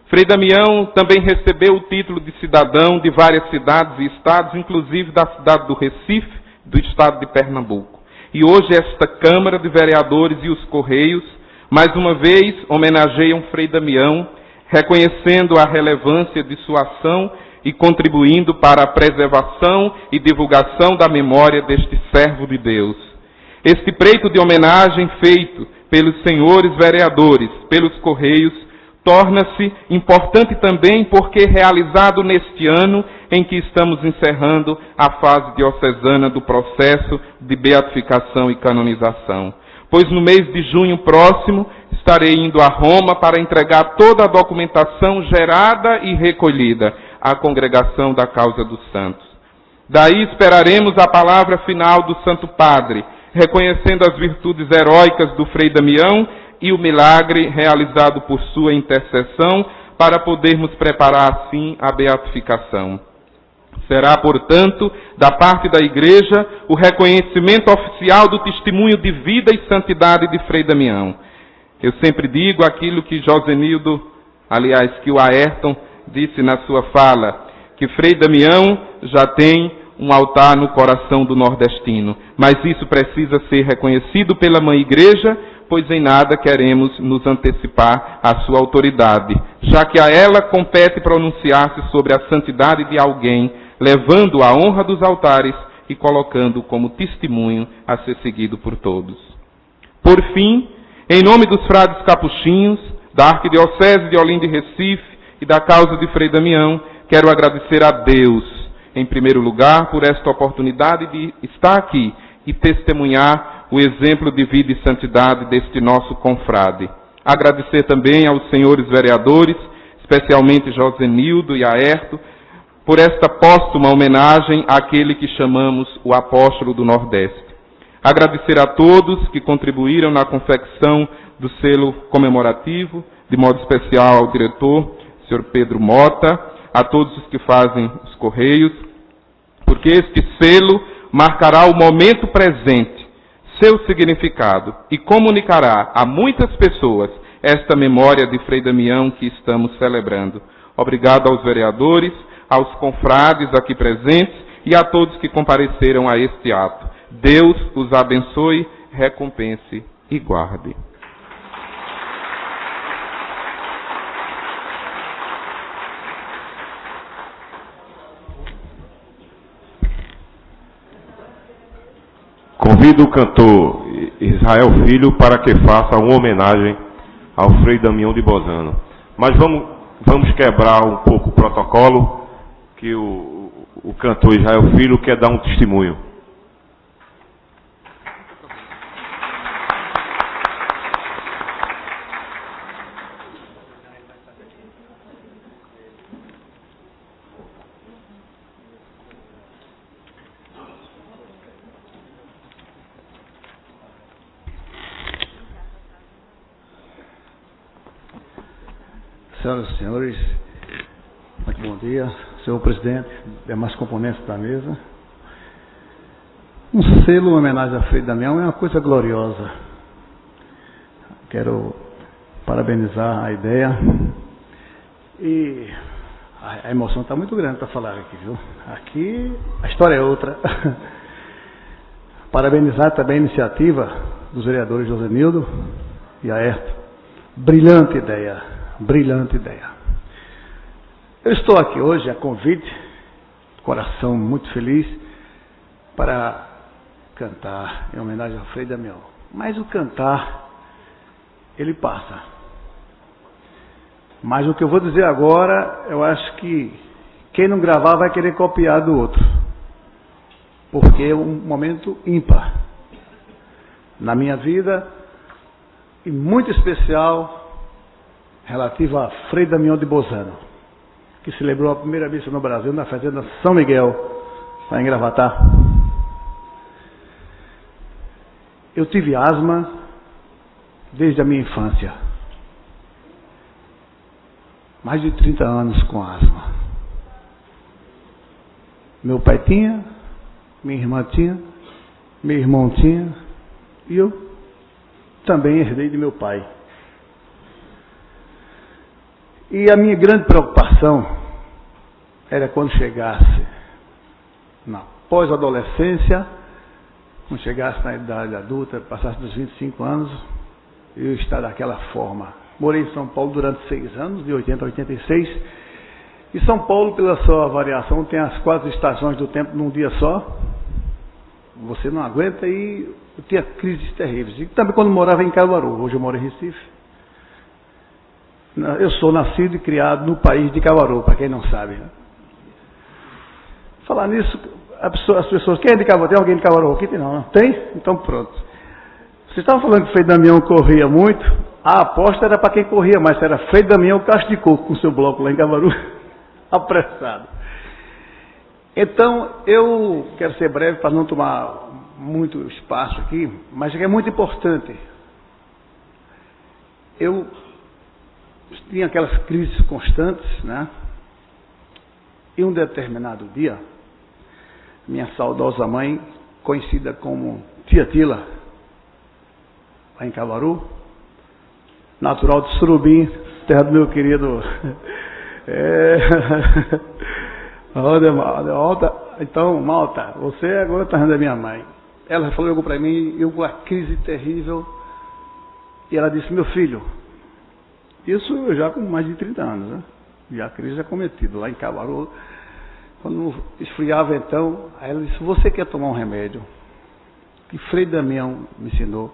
Frei Damião também recebeu o título de cidadão de várias cidades e estados, inclusive da cidade do Recife, do estado de Pernambuco. E hoje esta Câmara de Vereadores e os Correios, mais uma vez, homenageiam Frei Damião, reconhecendo a relevância de sua ação e contribuindo para a preservação e divulgação da memória deste servo de Deus. Este preito de homenagem feito pelos senhores vereadores, pelos Correios, torna-se importante também porque realizado neste ano em que estamos encerrando a fase diocesana do processo de beatificação e canonização. Pois no mês de junho próximo estarei indo a Roma para entregar toda a documentação gerada e recolhida à Congregação da Causa dos Santos. Daí esperaremos a palavra final do Santo Padre, reconhecendo as virtudes heróicas do Frei Damião e o milagre realizado por sua intercessão para podermos preparar assim a beatificação. Será, portanto, da parte da Igreja, o reconhecimento oficial do testemunho de vida e santidade de Frei Damião. Eu sempre digo aquilo que Josenildo, aliás, que o Ayrton disse na sua fala, que Frei Damião já tem um altar no coração do nordestino, mas isso precisa ser reconhecido pela Mãe Igreja, pois em nada queremos nos antecipar à sua autoridade, já que a ela compete pronunciar-se sobre a santidade de alguém, levando a honra dos altares e colocando como testemunho a ser seguido por todos. Por fim, em nome dos frades capuchinhos, da Arquidiocese de Olinda e Recife e da causa de Frei Damião, quero agradecer a Deus, em primeiro lugar, por esta oportunidade de estar aqui e testemunhar o exemplo de vida e santidade deste nosso confrade. Agradecer também aos senhores vereadores, especialmente Josenildo e Aerto, por esta póstuma homenagem àquele que chamamos o Apóstolo do Nordeste. Agradecer a todos que contribuíram na confecção do selo comemorativo, de modo especial ao diretor, Sr. Pedro Mota, a todos os que fazem os Correios, porque este selo marcará o momento presente, seu significado, e comunicará a muitas pessoas esta memória de Frei Damião que estamos celebrando. Obrigado aos vereadores, aos confrades aqui presentes e a todos que compareceram a este ato. Deus os abençoe, recompense e guarde. Convido o cantor Israel Filho para que faça uma homenagem ao Frei Damião de Bozano. Mas vamos quebrar um pouco o protocolo, que o cantor Israel Filho quer dar um testemunho. Senhoras e senhores, muito bom dia, senhor presidente, demais componentes da mesa. Um selo em homenagem a Frei Damião é uma coisa gloriosa. Quero parabenizar a ideia e a emoção está muito grande para falar aqui, viu? Aqui a história é outra. Parabenizar também a iniciativa dos vereadores Josenildo e Aerto. Brilhante ideia. Brilhante ideia. Eu estou aqui hoje a convite, coração muito feliz, para cantar em homenagem ao Frei Damião. Mas o cantar, ele passa. Mas o que eu vou dizer agora, eu acho que quem não gravar vai querer copiar do outro. Porque é um momento ímpar na minha vida e muito especial relativo a Frei Damião de Bozano, que celebrou a primeira missa no Brasil na fazenda São Miguel, lá em Gravatá. Eu tive asma desde a minha infância. Mais de 30 anos com asma. Meu pai tinha, minha irmã tinha, meu irmão tinha, e eu também herdei de meu pai. E a minha grande preocupação era quando chegasse na pós-adolescência, quando chegasse na idade adulta, passasse dos 25 anos, eu estar daquela forma. Morei em São Paulo durante 6 anos, de 80 a 86, e São Paulo, pela sua variação, tem as 4 estações do tempo num dia só. Você não aguenta e eu tinha crises terríveis. E também quando morava em Caruaru, hoje eu moro em Recife. Eu sou nascido e criado no país de Caruaru, para quem não sabe. Né? Falar nisso, as pessoas, quem é de Caruaru? Tem alguém de Caruaru aqui? Não. Tem? Então pronto. Vocês estavam falando que Frei Damião corria muito, a aposta era para quem corria mais, era Frei Damião Cacho de Coco com seu bloco lá em Caruaru, apressado. Então, eu quero ser breve para não tomar muito espaço aqui, mas é muito importante. Eu tinha aquelas crises constantes, né? E um determinado dia, minha saudosa mãe, conhecida como Tia Tila, lá em Caruaru, natural de Surubim, terra do meu querido. Então, Malta, você agora está da minha mãe. Ela falou algo para mim, eu com a crise terrível, e ela disse: meu filho, isso eu já com mais de 30 anos, né? E a crise é cometida lá em Caruaru. Quando esfriava então, aí ela disse: você quer tomar um remédio que Frei Damião me ensinou?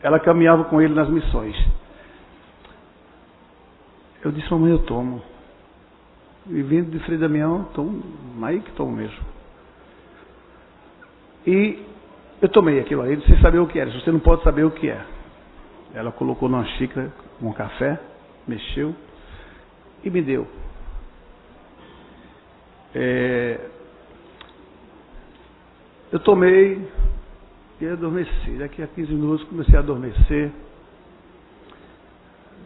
Ela caminhava com ele nas missões. Eu disse: mamãe, eu tomo. E vindo de Frei Damião, tomo, aí que tomo mesmo. E eu tomei aquilo aí, sem saber o que era. Você não pode saber o que é. Ela colocou numa xícara com café, mexeu e me deu. Eu tomei e adormeci. Daqui a 15 minutos comecei a adormecer.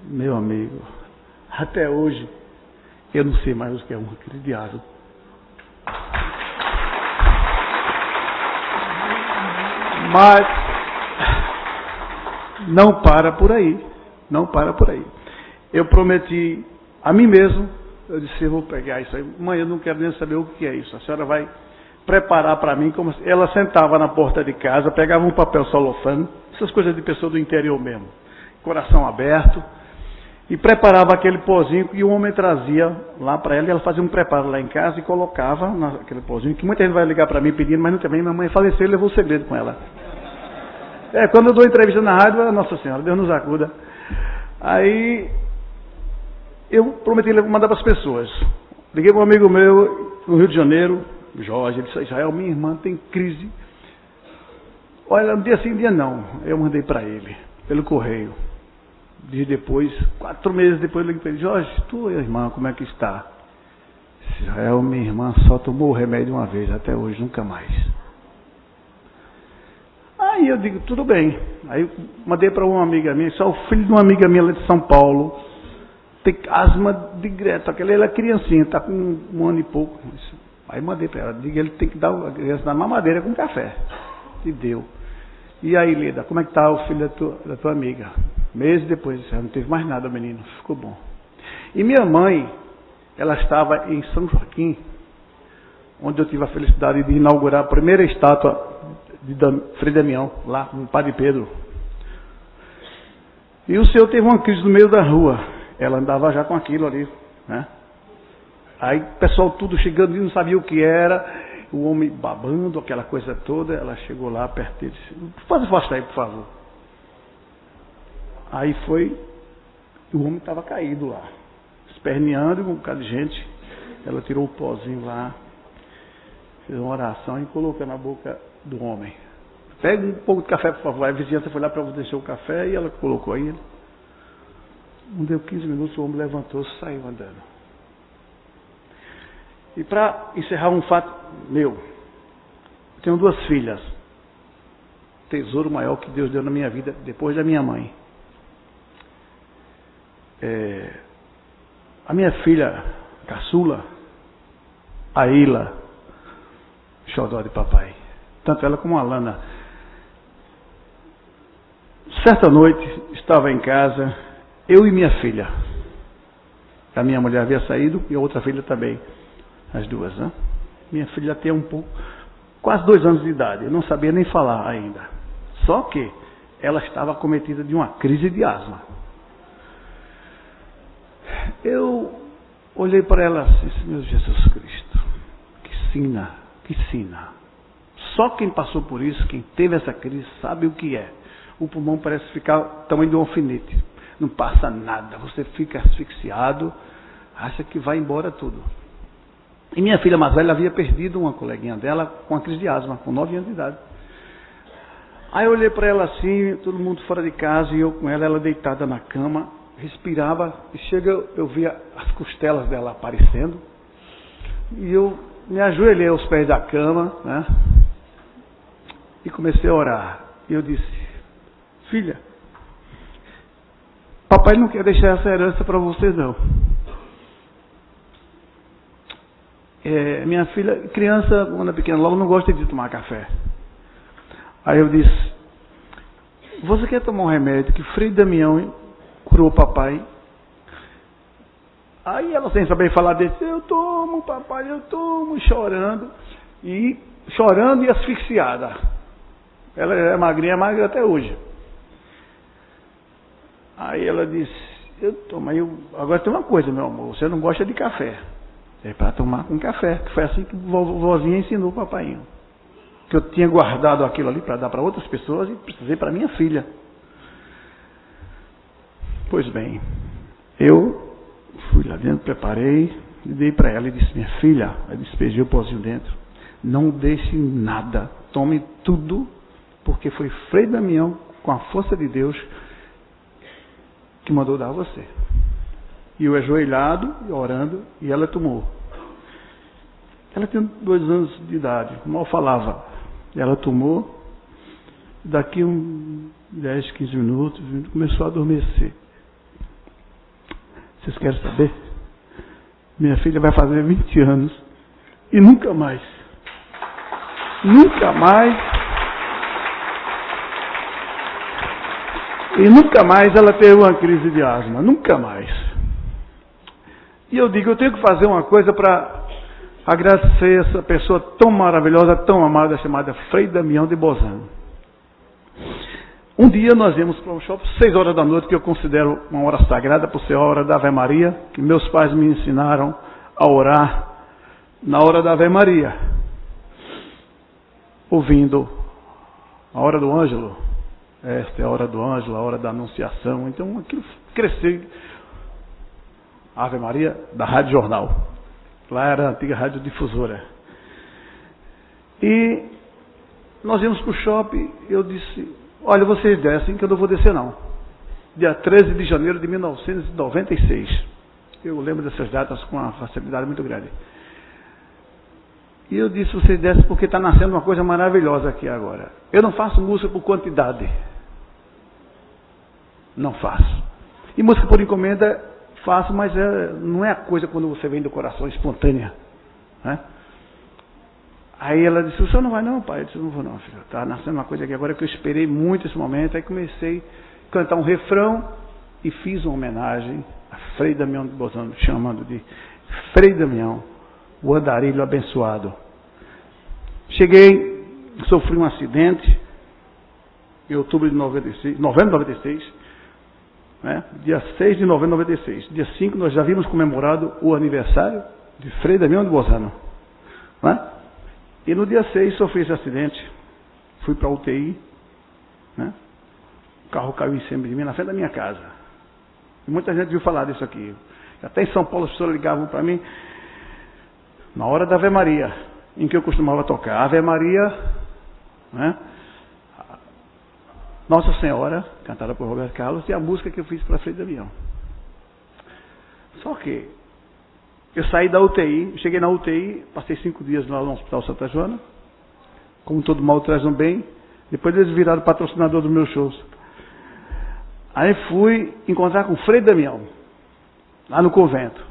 Meu amigo, até hoje eu não sei mais o que é uma crise de asma. Mas não para por aí. Não para por aí. Eu prometi a mim mesmo, eu disse: eu vou pegar isso aí. Mãe, eu não quero nem saber o que é isso. A senhora vai preparar para mim. Como ela sentava na porta de casa, pegava um papel celofane, essas coisas de pessoa do interior mesmo, coração aberto, e preparava aquele pozinho que o homem trazia lá para ela, e ela fazia um preparo lá em casa e colocava naquele pozinho, que muita gente vai ligar para mim pedindo, mas não também, minha mãe faleceu e levou o segredo com ela. Quando eu dou entrevista na rádio, Nossa Senhora, Deus nos acuda. Aí, eu prometi mandar para as pessoas. Liguei para um amigo meu, no Rio de Janeiro, Jorge, ele disse, Israel, minha irmã tem crise. Olha, um dia sim, um dia não. Eu mandei para ele, pelo correio. Dias depois, 4 meses depois, eu liguei para ele, Jorge, tua irmã, como é que está? Israel, minha irmã só tomou o remédio uma vez, até hoje, nunca mais. Aí eu digo, tudo bem. Aí eu mandei para uma amiga minha, só o filho de uma amiga minha lá de São Paulo, tem asma de Greta, aquela ela é criancinha, está com 1 ano e pouco. Aí mandei para ela, diga, ele tem que dar a criança na mamadeira com café. E deu. E aí, Leda, como é que está o filho da tua amiga? Meses depois, não teve mais nada, o menino, ficou bom. E minha mãe, ela estava em São Joaquim, onde eu tive a felicidade de inaugurar a primeira estátua de Frei Damião, lá no Padre Pedro. E o senhor teve uma crise no meio da rua. Ela andava já com aquilo ali, né? Aí o pessoal tudo chegando e não sabia o que era, o homem babando, aquela coisa toda. Ela chegou lá perto dele e disse, faz afasta aí, por favor. Aí foi, o homem estava caído lá, esperneando, com um bocado de gente. Ela tirou o pozinho lá, fez uma oração e colocou na boca do homem. Pega um pouco de café, por favor. Aí a vizinhança foi lá para descer o café e ela colocou aí. Não deu 15 minutos, o homem levantou e saiu andando. E para encerrar um fato meu, eu tenho 2 filhas. Tesouro maior que Deus deu na minha vida, depois da minha mãe. A minha filha caçula, a Ila, xodó de papai. Tanto ela como a Lana. Certa noite, estava em casa, eu e minha filha. A minha mulher havia saído e a outra filha também. As 2, né? Minha filha tinha quase 2 anos de idade. Eu não sabia nem falar ainda. Só que ela estava acometida de uma crise de asma. Eu olhei para ela assim, meu Jesus Cristo, que sina. Só quem passou por isso, quem teve essa crise, sabe o que é. O pulmão parece ficar do tamanho de um alfinete. Não passa nada, você fica asfixiado, acha que vai embora tudo. E minha filha mais velha havia perdido uma coleguinha dela com uma crise de asma, com 9 anos de idade. Aí eu olhei para ela assim, todo mundo fora de casa, e eu com ela deitada na cama, respirava, e eu via as costelas dela aparecendo, e eu me ajoelhei aos pés da cama, né? E comecei a orar. E eu disse, filha, papai não quer deixar essa herança para você não. Minha filha, criança, quando é pequena, logo não gosta de tomar café. Aí eu disse, você quer tomar um remédio que Frei Damião curou o papai? Aí ela, sem saber falar, disse, eu tomo, papai, eu tomo, chorando e asfixiada. Ela é magrinha, magra até hoje. Aí ela disse, eu tomo, agora tem uma coisa, meu amor, você não gosta de café. É para tomar com café, que foi assim que vozinha ensinou o papai. Que eu tinha guardado aquilo ali para dar para outras pessoas e precisei para minha filha. Pois bem, eu fui lá dentro, preparei, e dei para ela e disse, minha filha, aí despejei o pozinho dentro, não deixe nada, tome tudo, porque foi Frei Damião, com a força de Deus, que mandou dar a você. E eu ajoelhado, orando, e ela tomou. Ela tinha 2 anos de idade, mal falava. Ela tomou, daqui 10, 15 minutos, começou a adormecer. Vocês querem saber? Minha filha vai fazer 20 anos e nunca mais ela teve uma crise de asma, nunca mais. E eu digo, eu tenho que fazer uma coisa para agradecer essa pessoa tão maravilhosa, tão amada, chamada Frei Damião de Bozano. Um dia nós íamos para um shopping, 6 horas da noite, que eu considero uma hora sagrada, por ser a hora da Ave Maria, que meus pais me ensinaram a orar na hora da Ave Maria, ouvindo a hora do Ângelo, esta é a hora do ângelo, a hora da anunciação. Então aquilo cresceu. Ave Maria, da Rádio Jornal. Lá era a antiga rádio difusora. E nós íamos para o shopping, eu disse, olha, vocês descem que eu não vou descer não. Dia 13 de janeiro de 1996. Eu lembro dessas datas com uma facilidade muito grande. E eu disse, vocês descem porque está nascendo uma coisa maravilhosa aqui agora. Eu não faço música por quantidade. Não faço. E música por encomenda faço, mas não é a coisa quando você vem do coração, espontânea. Né? Aí ela disse, o senhor não vai não, pai? Eu disse, não vou não, filho. Está nascendo uma coisa aqui agora que eu esperei muito esse momento. Aí comecei a cantar um refrão e fiz uma homenagem a Frei Damião de Bozano, chamando de Frei Damião, o andarilho abençoado. Cheguei, sofri um acidente em outubro de 96, novembro de 96, né? Dia 6 de novembro de 96. Dia 5 nós já havíamos comemorado o aniversário de Frei Damião de Bozano. Né? E no dia 6 sofri esse acidente, fui para a UTI, né? O carro caiu em cima de mim, na frente da minha casa. E muita gente viu falar disso aqui. Até em São Paulo as pessoas ligavam para mim, na hora da Ave Maria, em que eu costumava tocar. Ave Maria, né? Nossa Senhora, cantada por Roberto Carlos, e a música que eu fiz para Frei Damião. Só que eu saí da UTI, cheguei na UTI, passei 5 dias lá no Hospital Santa Joana, como todo mal traz um bem. Depois eles viraram patrocinador dos meus shows. Aí fui encontrar com o Frei Damião, lá no convento.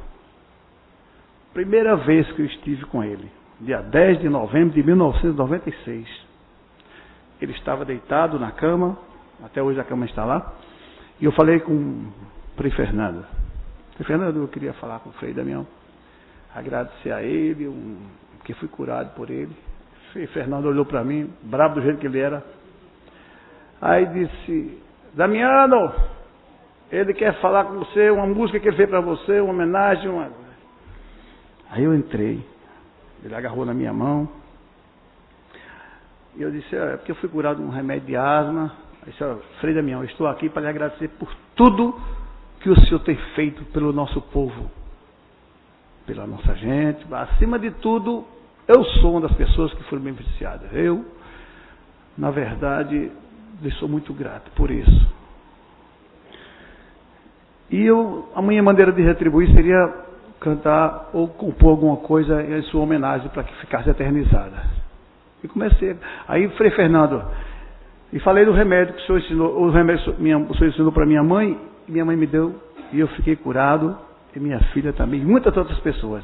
Primeira vez que eu estive com ele, dia 10 de novembro de 1996. Ele estava deitado na cama, até hoje a cama está lá, e eu falei com o Frei Fernando. Frei Fernando, eu queria falar com o Frei Damião, agradecer a ele, que fui curado por ele. O Frei Fernando olhou para mim, bravo do jeito que ele era. Aí disse, Damiano, ele quer falar com você, uma música que ele fez para você, uma homenagem. Aí eu entrei, ele agarrou na minha mão, e eu disse, é porque eu fui curado de um remédio de asma. Aí disse, Frei Damião, eu estou aqui para lhe agradecer por tudo que o senhor tem feito pelo nosso povo, pela nossa gente. Acima de tudo, eu sou uma das pessoas que foram beneficiadas. Eu, na verdade, lhe sou muito grato por isso. E a minha maneira de retribuir seria cantar ou compor alguma coisa em sua homenagem para que ficasse eternizada. E comecei. Aí, Frei Fernando, e falei do remédio que o senhor ensinou, o remédio o senhor ensinou para minha mãe, e minha mãe me deu, e eu fiquei curado, e minha filha também, e muitas outras pessoas.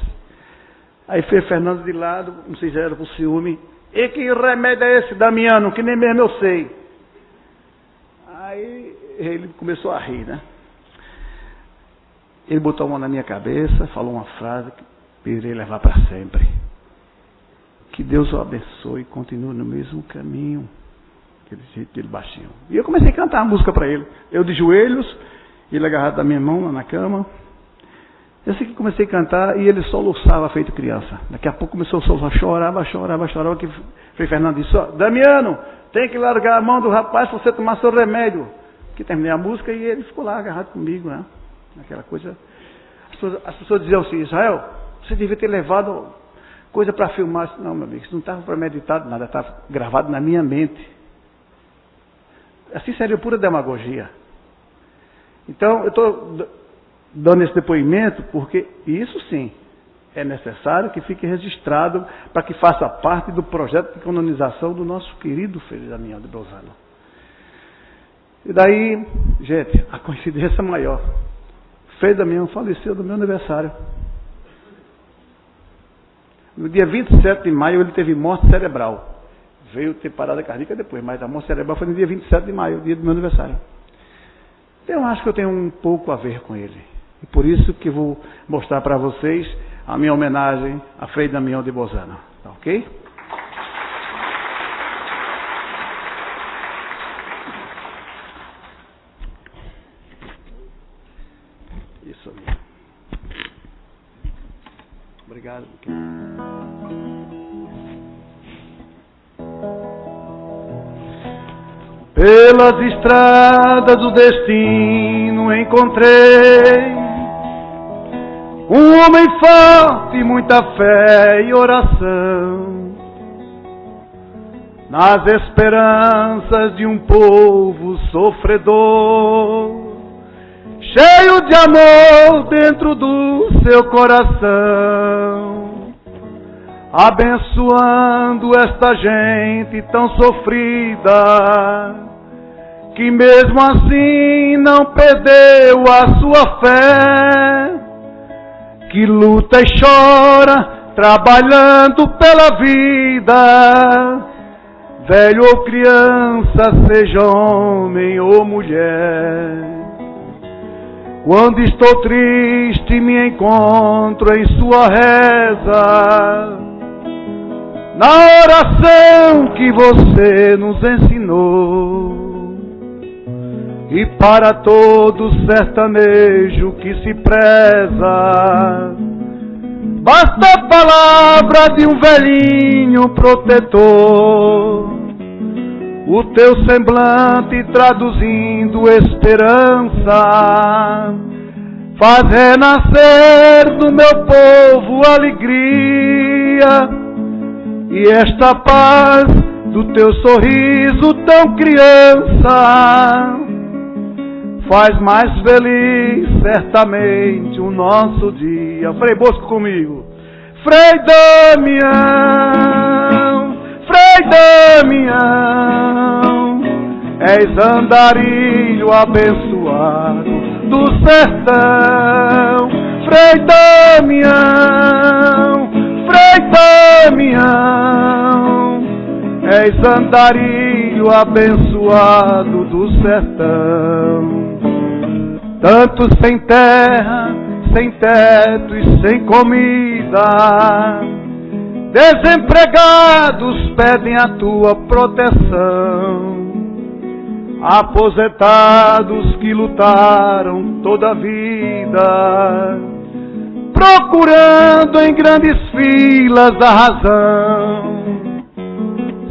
Aí Frei Fernando de lado, não sei se era por ciúme, e que remédio é esse, Damiano, que nem mesmo eu sei. Aí ele começou a rir, né? Ele botou a mão na minha cabeça, falou uma frase que eu irei levar para sempre. Que Deus o abençoe e continue no mesmo caminho. Aquele jeito dele baixinho. E eu comecei a cantar a música para ele. Eu de joelhos, ele agarrado da minha mão lá na cama. Eu sei que comecei a cantar e ele soluçava feito criança. Daqui a pouco começou a soluçar, chorava. Que Frei Fernando disse, Damiano, tem que largar a mão do rapaz para você tomar seu remédio. Que terminei a música e ele ficou lá agarrado comigo, né? Aquela coisa. As pessoas diziam assim, Israel, você devia ter levado coisa para filmar. Não, meu amigo, isso não estava premeditado nada, estava gravado na minha mente. Assim seria pura demagogia. Então, eu estou dando esse depoimento porque isso sim é necessário que fique registrado para que faça parte do projeto de canonização do nosso querido Frei Damião de Bozano. E daí, gente, a coincidência maior. Frei Damião faleceu no meu aniversário. No dia 27 de maio ele teve morte cerebral. Veio ter parada cardíaca depois, mas a morte cerebral foi no dia 27 de maio, dia do meu aniversário. Eu acho que eu tenho um pouco a ver com ele. E por isso que vou mostrar para vocês a minha homenagem a Frei Damião de Bozano. Tá ok? Isso mesmo. Obrigado. Pelas estradas do destino encontrei um homem forte, muita fé e oração, nas esperanças de um povo sofredor, cheio de amor dentro do seu coração, abençoando esta gente tão sofrida, que mesmo assim não perdeu a sua fé, que luta e chora trabalhando pela vida, velho ou criança, seja homem ou mulher. Quando estou triste me encontro em sua reza, na oração que você nos ensinou. E para todo sertanejo que se preza, basta a palavra de um velhinho protetor, o teu semblante traduzindo esperança, faz renascer no meu povo alegria, e esta paz do teu sorriso tão criança faz mais feliz certamente o nosso dia. Frei Bosco comigo. Frei Damião, Frei Damião, és andarilho abençoado do sertão. Frei Damião, Frei Damião, és andarilho abençoado do sertão. Tantos sem terra, sem teto e sem comida, desempregados pedem a tua proteção, aposentados que lutaram toda a vida, procurando em grandes filas a razão.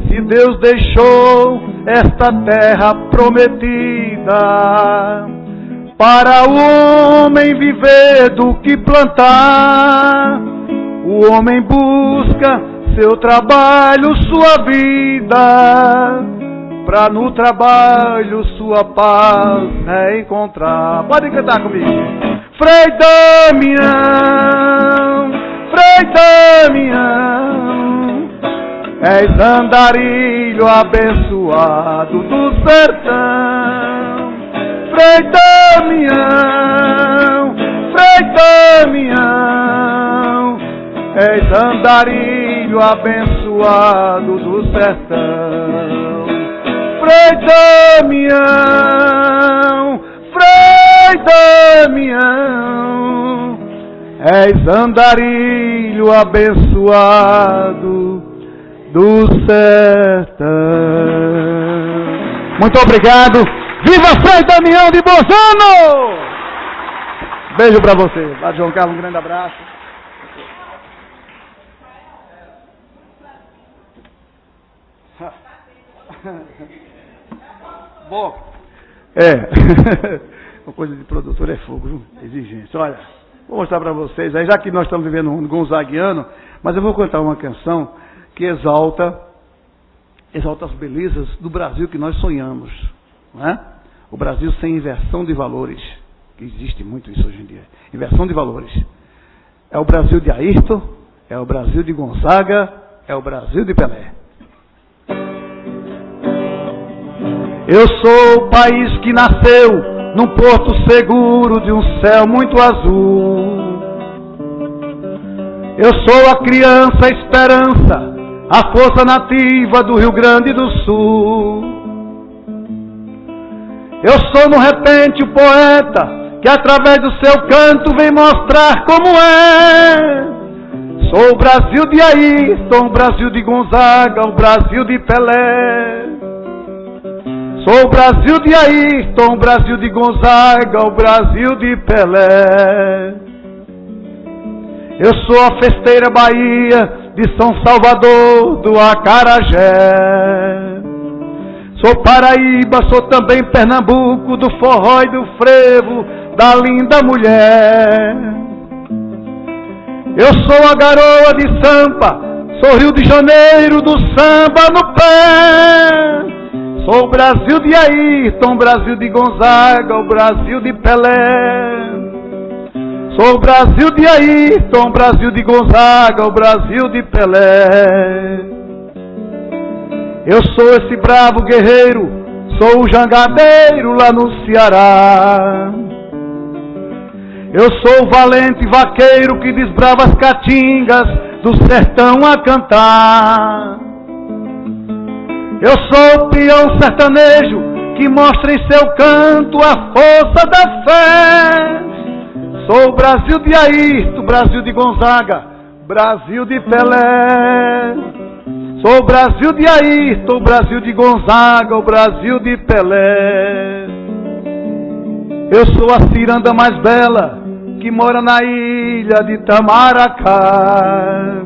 Se Deus deixou esta terra prometida para o homem viver do que plantar, o homem busca seu trabalho, sua vida, para no trabalho sua paz reencontrar. Pode cantar comigo. Frei Damião, Frei Damião, és andarilho abençoado do sertão. Frei Damião, Frei Damião, és andarilho abençoado do sertão. Frei Damião, Frei Damião, és andarilho abençoado do sertão. Muito obrigado. Viva Frei Damião de Bozano! Beijo pra você. Padre João Carlos, um grande abraço. Bom, uma coisa de produtor é fogo, viu? Exigência. Olha, vou mostrar pra vocês, aí já que nós estamos vivendo um mundo gonzaguiano, mas eu vou cantar uma canção que exalta as belezas do Brasil que nós sonhamos, não é? O Brasil sem inversão de valores, que existe muito isso hoje em dia. Inversão de valores. É o Brasil de Ayrton, é o Brasil de Gonzaga, é o Brasil de Pelé. Eu sou o país que nasceu num porto seguro de um céu muito azul. Eu sou a criança, a esperança, a força nativa do Rio Grande do Sul. Eu sou, no repente, o poeta que através do seu canto vem mostrar como é. Sou o Brasil de Ayrton, o Brasil de Gonzaga, o Brasil de Pelé. Sou o Brasil de Ayrton, o Brasil de Gonzaga, o Brasil de Pelé. Eu sou a festeira Bahia de São Salvador do Acarajé. Sou Paraíba, sou também Pernambuco, do forró e do frevo, da linda mulher. Eu sou a garoa de Sampa, sou Rio de Janeiro, do samba no pé. Sou o Brasil de Ayrton, Brasil de Gonzaga, o Brasil de Pelé. Sou o Brasil de Ayrton, Brasil de Gonzaga, o Brasil de Pelé. Eu sou esse bravo guerreiro, sou o jangadeiro lá no Ceará. Eu sou o valente vaqueiro que desbrava as caatingas do sertão a cantar. Eu sou o peão sertanejo que mostra em seu canto a força da fé. Sou o Brasil de Ayrton, Brasil de Gonzaga, Brasil de Pelé. Sou o Brasil de Ayrton, Brasil de Gonzaga, o Brasil de Pelé. Eu sou a ciranda mais bela que mora na ilha de Itamaracá.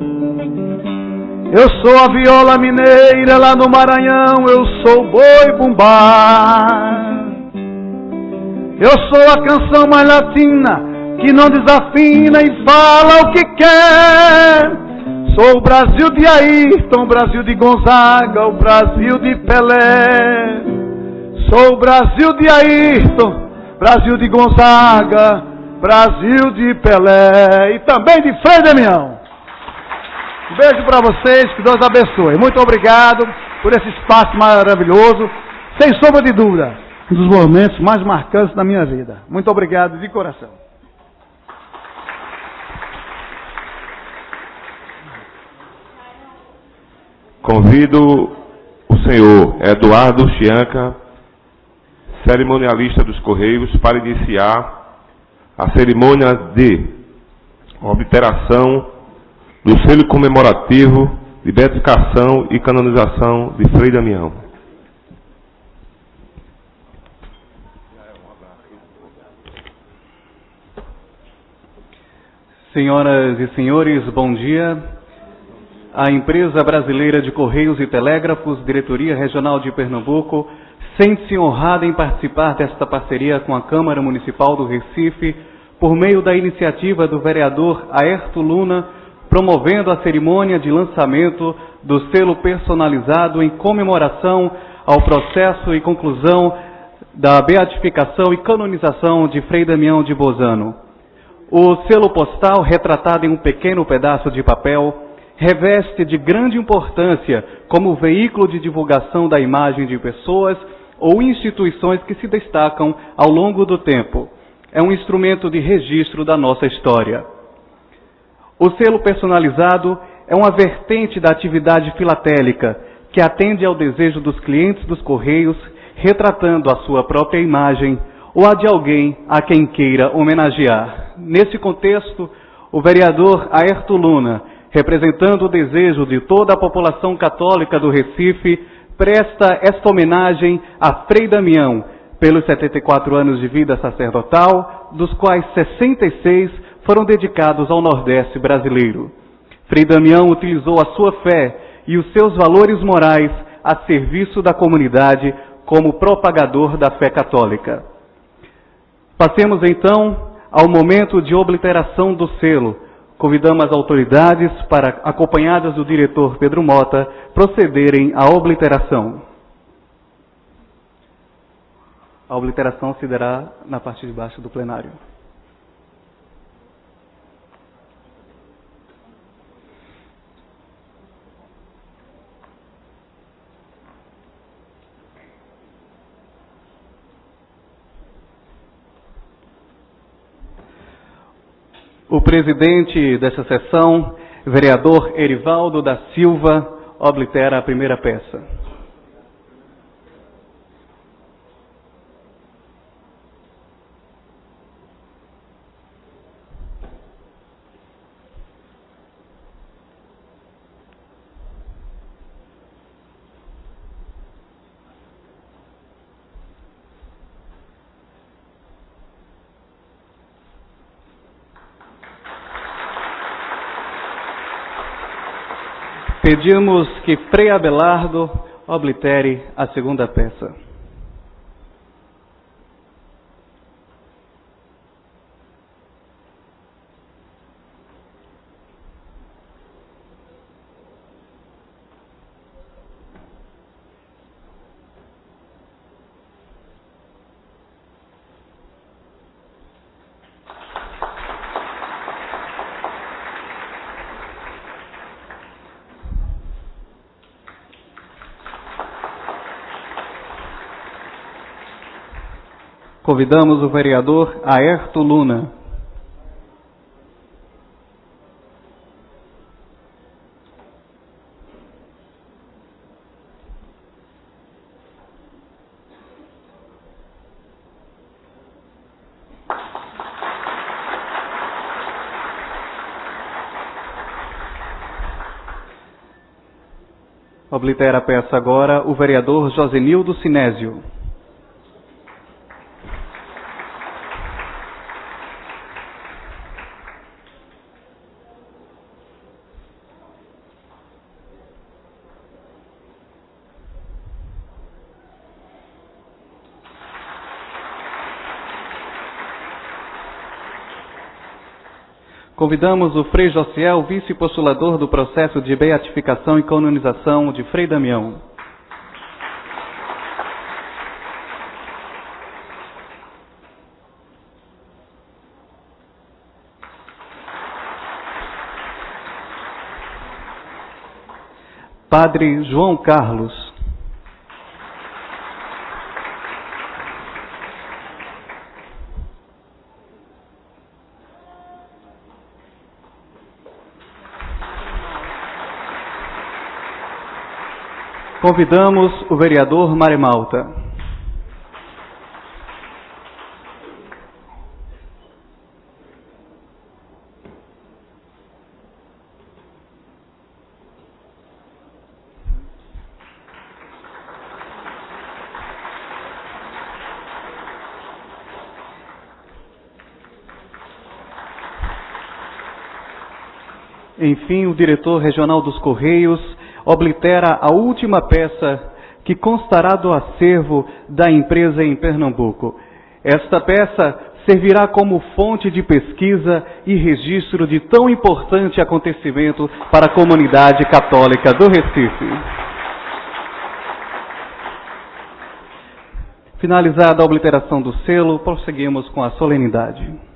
Eu sou a viola mineira lá no Maranhão, eu sou o boi bumbá. Eu sou a canção mais latina que não desafina e fala o que quer. Sou o Brasil de Ayrton, Brasil de Gonzaga, o Brasil de Pelé. Sou o Brasil de Ayrton, Brasil de Gonzaga, Brasil de Pelé e também de Frei Damião. Um beijo para vocês, que Deus abençoe. Muito obrigado por esse espaço maravilhoso. Sem sombra de dúvida, um dos momentos mais marcantes da minha vida. Muito obrigado de coração. Convido o senhor Eduardo Chianca, cerimonialista dos Correios, para iniciar a cerimônia de obliteração do selo comemorativo de beatificação e canonização de Frei Damião. Senhoras e senhores, bom dia. A Empresa Brasileira de Correios e Telégrafos, Diretoria Regional de Pernambuco, sente-se honrada em participar desta parceria com a Câmara Municipal do Recife, por meio da iniciativa do vereador Aerto Luna, promovendo a cerimônia de lançamento do selo personalizado em comemoração ao processo e conclusão da beatificação e canonização de Frei Damião de Bozano. O selo postal, retratado em um pequeno pedaço de papel, reveste de grande importância como veículo de divulgação da imagem de pessoas ou instituições que se destacam ao longo do tempo. É um instrumento de registro da nossa história. O selo personalizado é uma vertente da atividade filatélica que atende ao desejo dos clientes dos Correios, retratando a sua própria imagem ou a de alguém a quem queira homenagear. Nesse contexto, o vereador Aerto Luna, representando o desejo de toda a população católica do Recife, presta esta homenagem a Frei Damião, pelos 74 anos de vida sacerdotal, dos quais 66 foram dedicados ao Nordeste brasileiro. Frei Damião utilizou a sua fé e os seus valores morais a serviço da comunidade como propagador da fé católica. Passemos então ao momento de obliteração do selo. Convidamos as autoridades para, acompanhadas do diretor Pedro Mota, procederem à obliteração. A obliteração se dará na parte de baixo do plenário. O presidente dessa sessão, vereador Erivaldo da Silva, oblitera a primeira peça. Pedimos que Frei Abelardo Oblitere a segunda peça. Convidamos o vereador Aerto Luna. Oblitera a peça agora o vereador Josenildo Sinésio. Convidamos o Frei Josiel, vice-postulador do processo de beatificação e canonização de Frei Damião. Padre João Carlos. Convidamos o vereador Maremalta. Enfim, o diretor regional dos Correios oblitera a última peça que constará do acervo da empresa em Pernambuco. Esta peça servirá como fonte de pesquisa e registro de tão importante acontecimento para a comunidade católica do Recife. Finalizada a obliteração do selo, prosseguimos com a solenidade.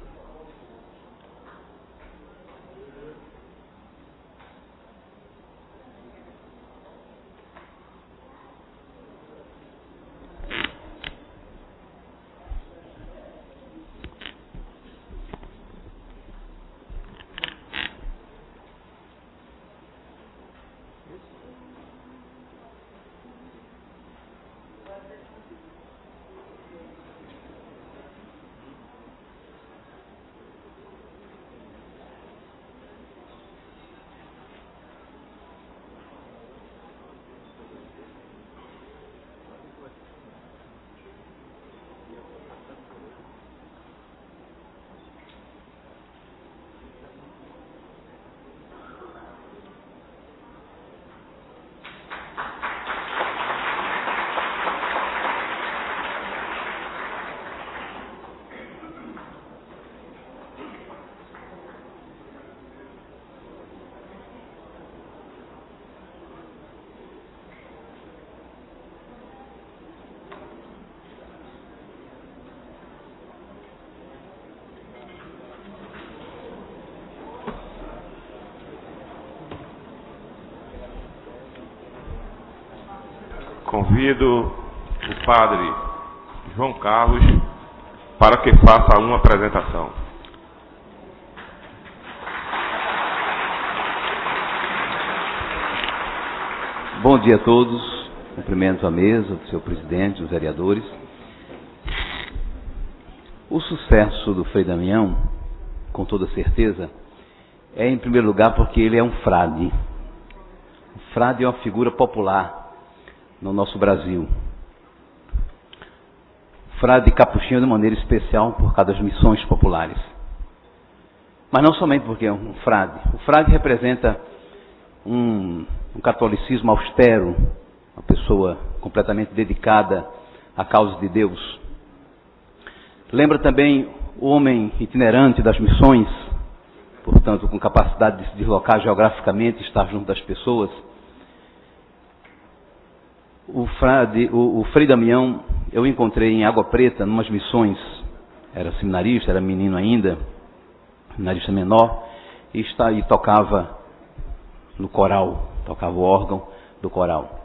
Convido o padre João Carlos para que faça uma apresentação. Bom dia a todos, cumprimento a mesa, o seu presidente, os vereadores. O sucesso do Frei Damião, com toda certeza, é em primeiro lugar porque ele é um frade. O frade é uma figura popular no nosso Brasil. Frade capuchinho de maneira especial por causa das missões populares. Mas não somente porque é um frade. O frade representa um catolicismo austero, uma pessoa completamente dedicada à causa de Deus. Lembra também o homem itinerante das missões, portanto, com capacidade de se deslocar geograficamente, estar junto das pessoas. O Frei Damião, eu encontrei em Água Preta, numas missões, era seminarista, era menino ainda, seminarista menor, e tocava no coral, tocava o órgão do coral.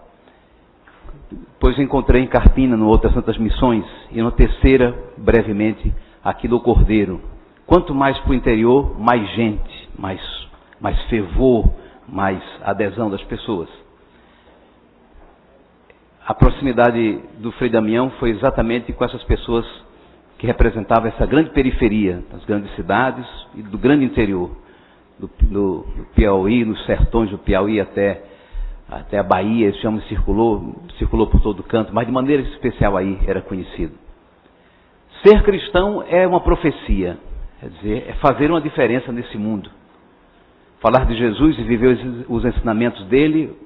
Depois encontrei em Carpina, no Outras Santas Missões, e na terceira, brevemente, aqui do Cordeiro. Quanto mais para o interior, mais gente, mais fervor, mais adesão das pessoas. A proximidade do Frei Damião foi exatamente com essas pessoas que representavam essa grande periferia, das grandes cidades e do grande interior, do Piauí, nos sertões do Piauí até a Bahia. Esse homem circulou por todo canto, mas de maneira especial aí era conhecido. Ser cristão é uma profecia, quer dizer, é fazer uma diferença nesse mundo. Falar de Jesus e viver os ensinamentos dele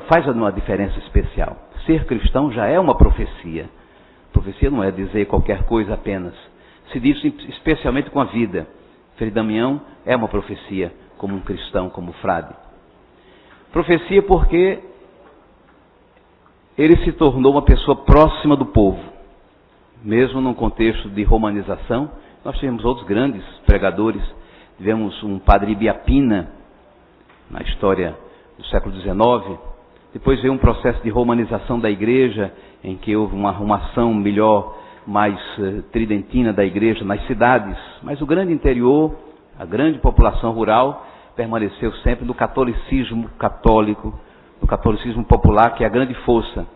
faz uma diferença especial. Ser cristão já é uma profecia. Profecia não é dizer qualquer coisa apenas. Se diz especialmente com a vida. Frei Damião é uma profecia como um cristão, como frade. Profecia porque ele se tornou uma pessoa próxima do povo. Mesmo num contexto de romanização, nós tivemos outros grandes pregadores. Tivemos um padre Ibiapina, na história do século XIX. Depois veio um processo de romanização da igreja, em que houve uma arrumação melhor, mais tridentina da igreja nas cidades. Mas o grande interior, a grande população rural, permaneceu sempre no catolicismo católico, no catolicismo popular, que é a grande força.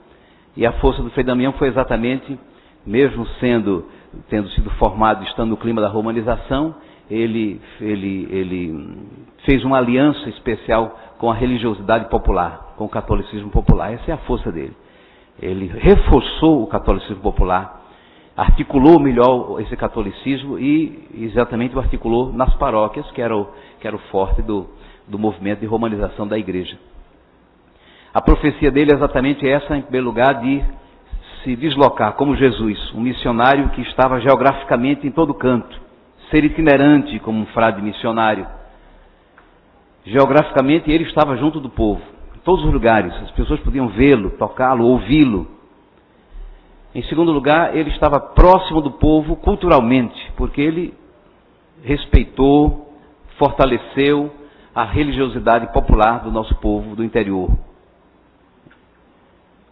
E a força do Frei Damião foi exatamente, mesmo tendo sido formado, estando no clima da romanização, ele fez uma aliança especial com a religiosidade popular, com o catolicismo popular. Essa é a força dele. Ele reforçou o catolicismo popular, articulou melhor esse catolicismo e exatamente o articulou nas paróquias, que era o forte do movimento de romanização da igreja. A profecia dele é exatamente essa, em primeiro lugar, de se deslocar como Jesus, um missionário que estava geograficamente em todo canto, ser itinerante como um frade missionário. Geograficamente ele estava junto do povo, em todos os lugares, as pessoas podiam vê-lo, tocá-lo, ouvi-lo. Em segundo lugar, ele estava próximo do povo culturalmente, porque ele respeitou, fortaleceu a religiosidade popular do nosso povo do interior,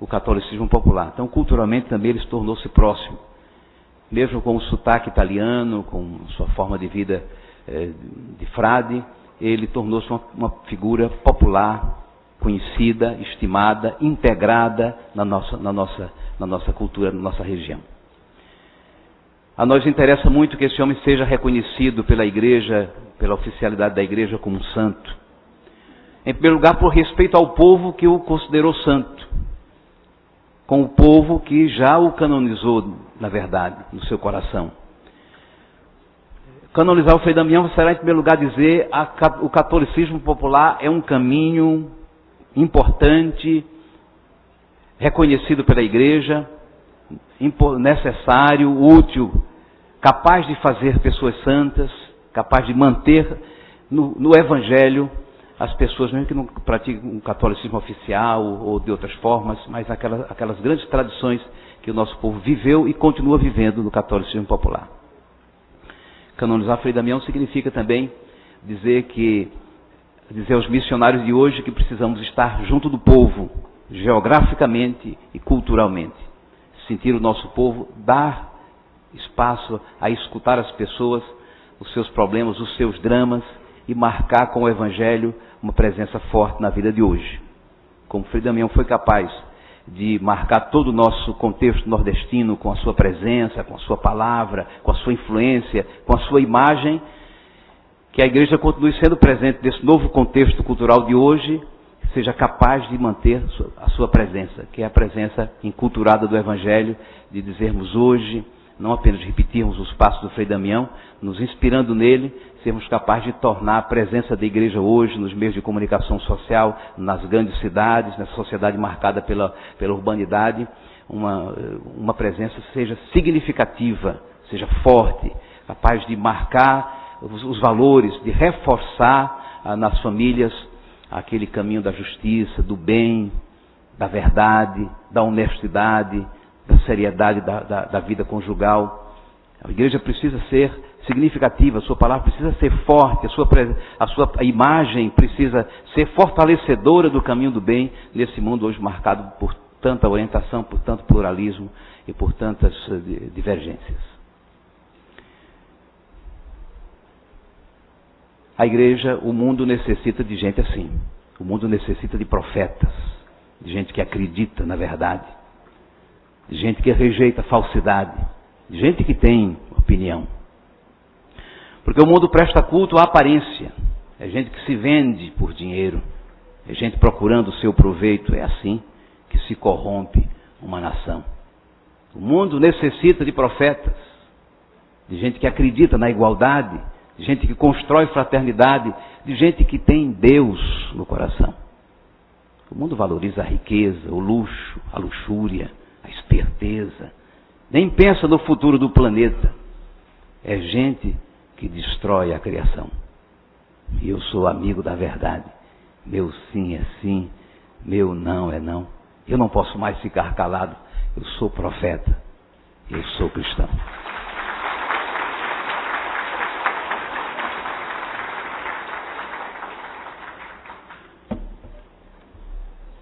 o catolicismo popular. Então, culturalmente também ele se tornou-se próximo, mesmo com o sotaque italiano, com sua forma de vida de frade, ele tornou-se uma figura popular, conhecida, estimada, integrada na nossa cultura, na nossa região. A nós interessa muito que esse homem seja reconhecido pela igreja, pela oficialidade da igreja como um santo. Em primeiro lugar, por respeito ao povo que o considerou santo, com o povo que já o canonizou, na verdade, no seu coração. Canonizar o Frei Damião será, em primeiro lugar, dizer que o catolicismo popular é um caminho importante, reconhecido pela igreja, necessário, útil, capaz de fazer pessoas santas, capaz de manter no Evangelho as pessoas, mesmo que não praticam um catolicismo oficial ou de outras formas, mas aquelas grandes tradições que o nosso povo viveu e continua vivendo no catolicismo popular. Canonizar Frei Damião significa também dizer aos missionários de hoje que precisamos estar junto do povo, geograficamente e culturalmente. Sentir o nosso povo, dar espaço a escutar as pessoas, os seus problemas, os seus dramas, e marcar com o Evangelho uma presença forte na vida de hoje. Como Frei Damião foi capaz de marcar todo o nosso contexto nordestino com a sua presença, com a sua palavra, com a sua influência, com a sua imagem, que a igreja continue sendo presente nesse novo contexto cultural de hoje, seja capaz de manter a sua presença, que é a presença enculturada do Evangelho, de dizermos hoje, não apenas repetirmos os passos do Frei Damião, nos inspirando nele, sermos capazes de tornar a presença da igreja hoje nos meios de comunicação social, nas grandes cidades, nessa sociedade marcada pela urbanidade, uma presença que seja significativa, seja forte, capaz de marcar os valores, de reforçar nas famílias aquele caminho da justiça, do bem, da verdade, da honestidade, da seriedade da vida conjugal. A igreja precisa ser significativa, a sua palavra precisa ser forte, a sua imagem precisa ser fortalecedora do caminho do bem nesse mundo hoje marcado por tanta orientação, por tanto pluralismo e por tantas divergências. A igreja, o mundo necessita de gente assim. O mundo necessita de profetas, de gente que acredita na verdade, de gente que rejeita a falsidade, de gente que tem opinião. Porque o mundo presta culto à aparência. É gente que se vende por dinheiro, é gente procurando o seu proveito. É assim que se corrompe uma nação. O mundo necessita de profetas, de gente que acredita na igualdade, de gente que constrói fraternidade, de gente que tem Deus no coração. O mundo valoriza a riqueza, o luxo, a luxúria, a esperteza. Nem pensa no futuro do planeta. É gente que destrói a criação. E eu sou amigo da verdade. Meu sim é sim, meu não é não. Eu não posso mais ficar calado. Eu sou profeta. Eu sou cristão.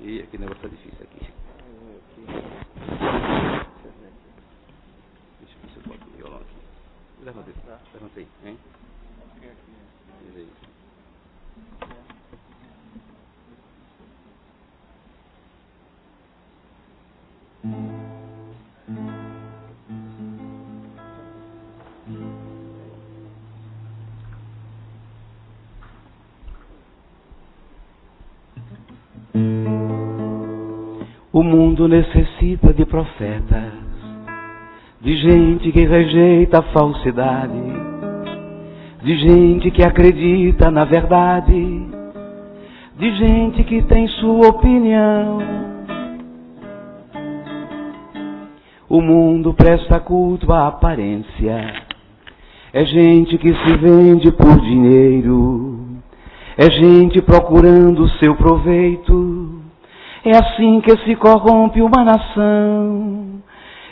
E aqui o negócio está difícil aqui. Deixa eu ver se eu boto o violão aqui. Levantei, hein? O mundo necessita de profetas, de gente que rejeita a falsidade, de gente que acredita na verdade, de gente que tem sua opinião. O mundo presta culto à aparência, é gente que se vende por dinheiro, é gente procurando o seu proveito. É assim que se corrompe uma nação.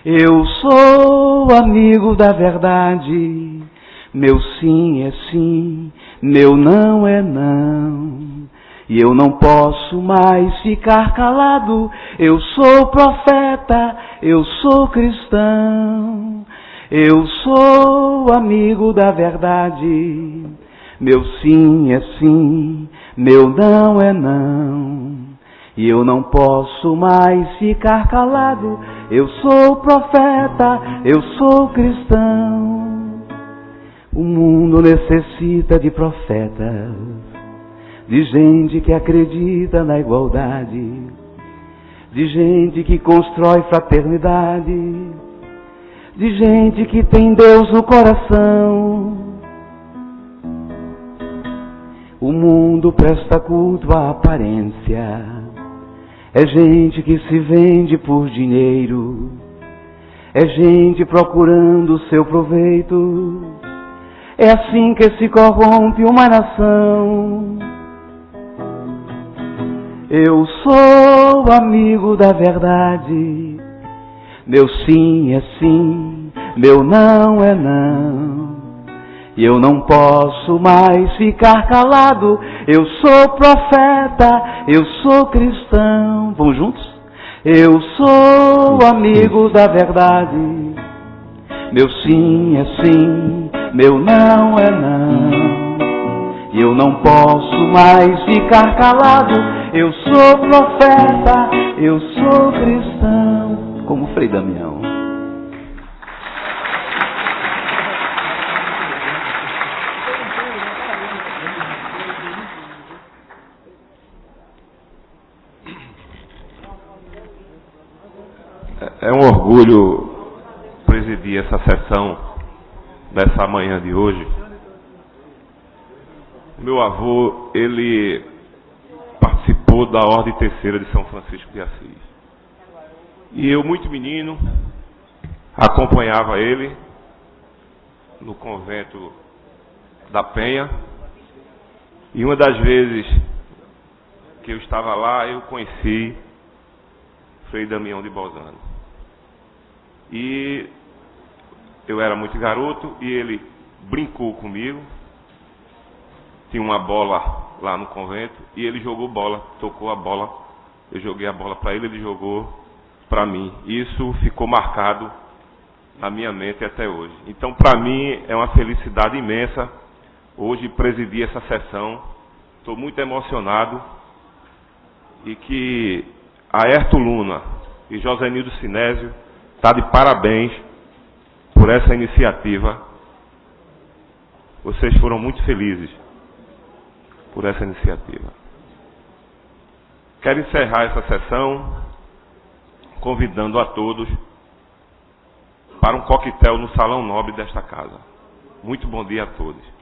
Eu sou amigo da verdade. Meu sim é sim, meu não é não. E eu não posso mais ficar calado. Eu sou profeta, eu sou cristão. Eu sou amigo da verdade. Meu sim é sim, meu não é não. E eu não posso mais ficar calado. Eu sou profeta, eu sou cristão. O mundo necessita de profetas, de gente que acredita na igualdade, de gente que constrói fraternidade, de gente que tem Deus no coração. O mundo presta culto à aparência, é gente que se vende por dinheiro, é gente procurando o seu proveito. É assim que se corrompe uma nação. Eu sou amigo da verdade. Meu sim é sim, meu não é não. E eu não posso mais ficar calado. Eu sou profeta, eu sou cristão. Vamos juntos? Eu sou amigo da verdade. Meu sim é sim, meu não é não. E eu não posso mais ficar calado. Eu sou profeta, eu sou cristão. Como Frei Damião. É um orgulho presidir essa sessão dessa manhã de hoje. Meu avô, ele participou da Ordem Terceira de São Francisco de Assis. E eu, muito menino, acompanhava ele no convento da Penha. E uma das vezes que eu estava lá, eu conheci Frei Damião de Bozano. E eu era muito garoto e ele brincou comigo. Tinha uma bola lá no convento e ele jogou bola, tocou a bola. Eu joguei a bola para ele, ele jogou para mim. Isso ficou marcado na minha mente até hoje. Então, para mim, é uma felicidade imensa hoje presidir essa sessão. Estou muito emocionado e que Aerto Luna e Josenildo Sinésio está de parabéns por essa iniciativa. Vocês foram muito felizes por essa iniciativa. Quero encerrar essa sessão convidando a todos para um coquetel no Salão Nobre desta casa. Muito bom dia a todos.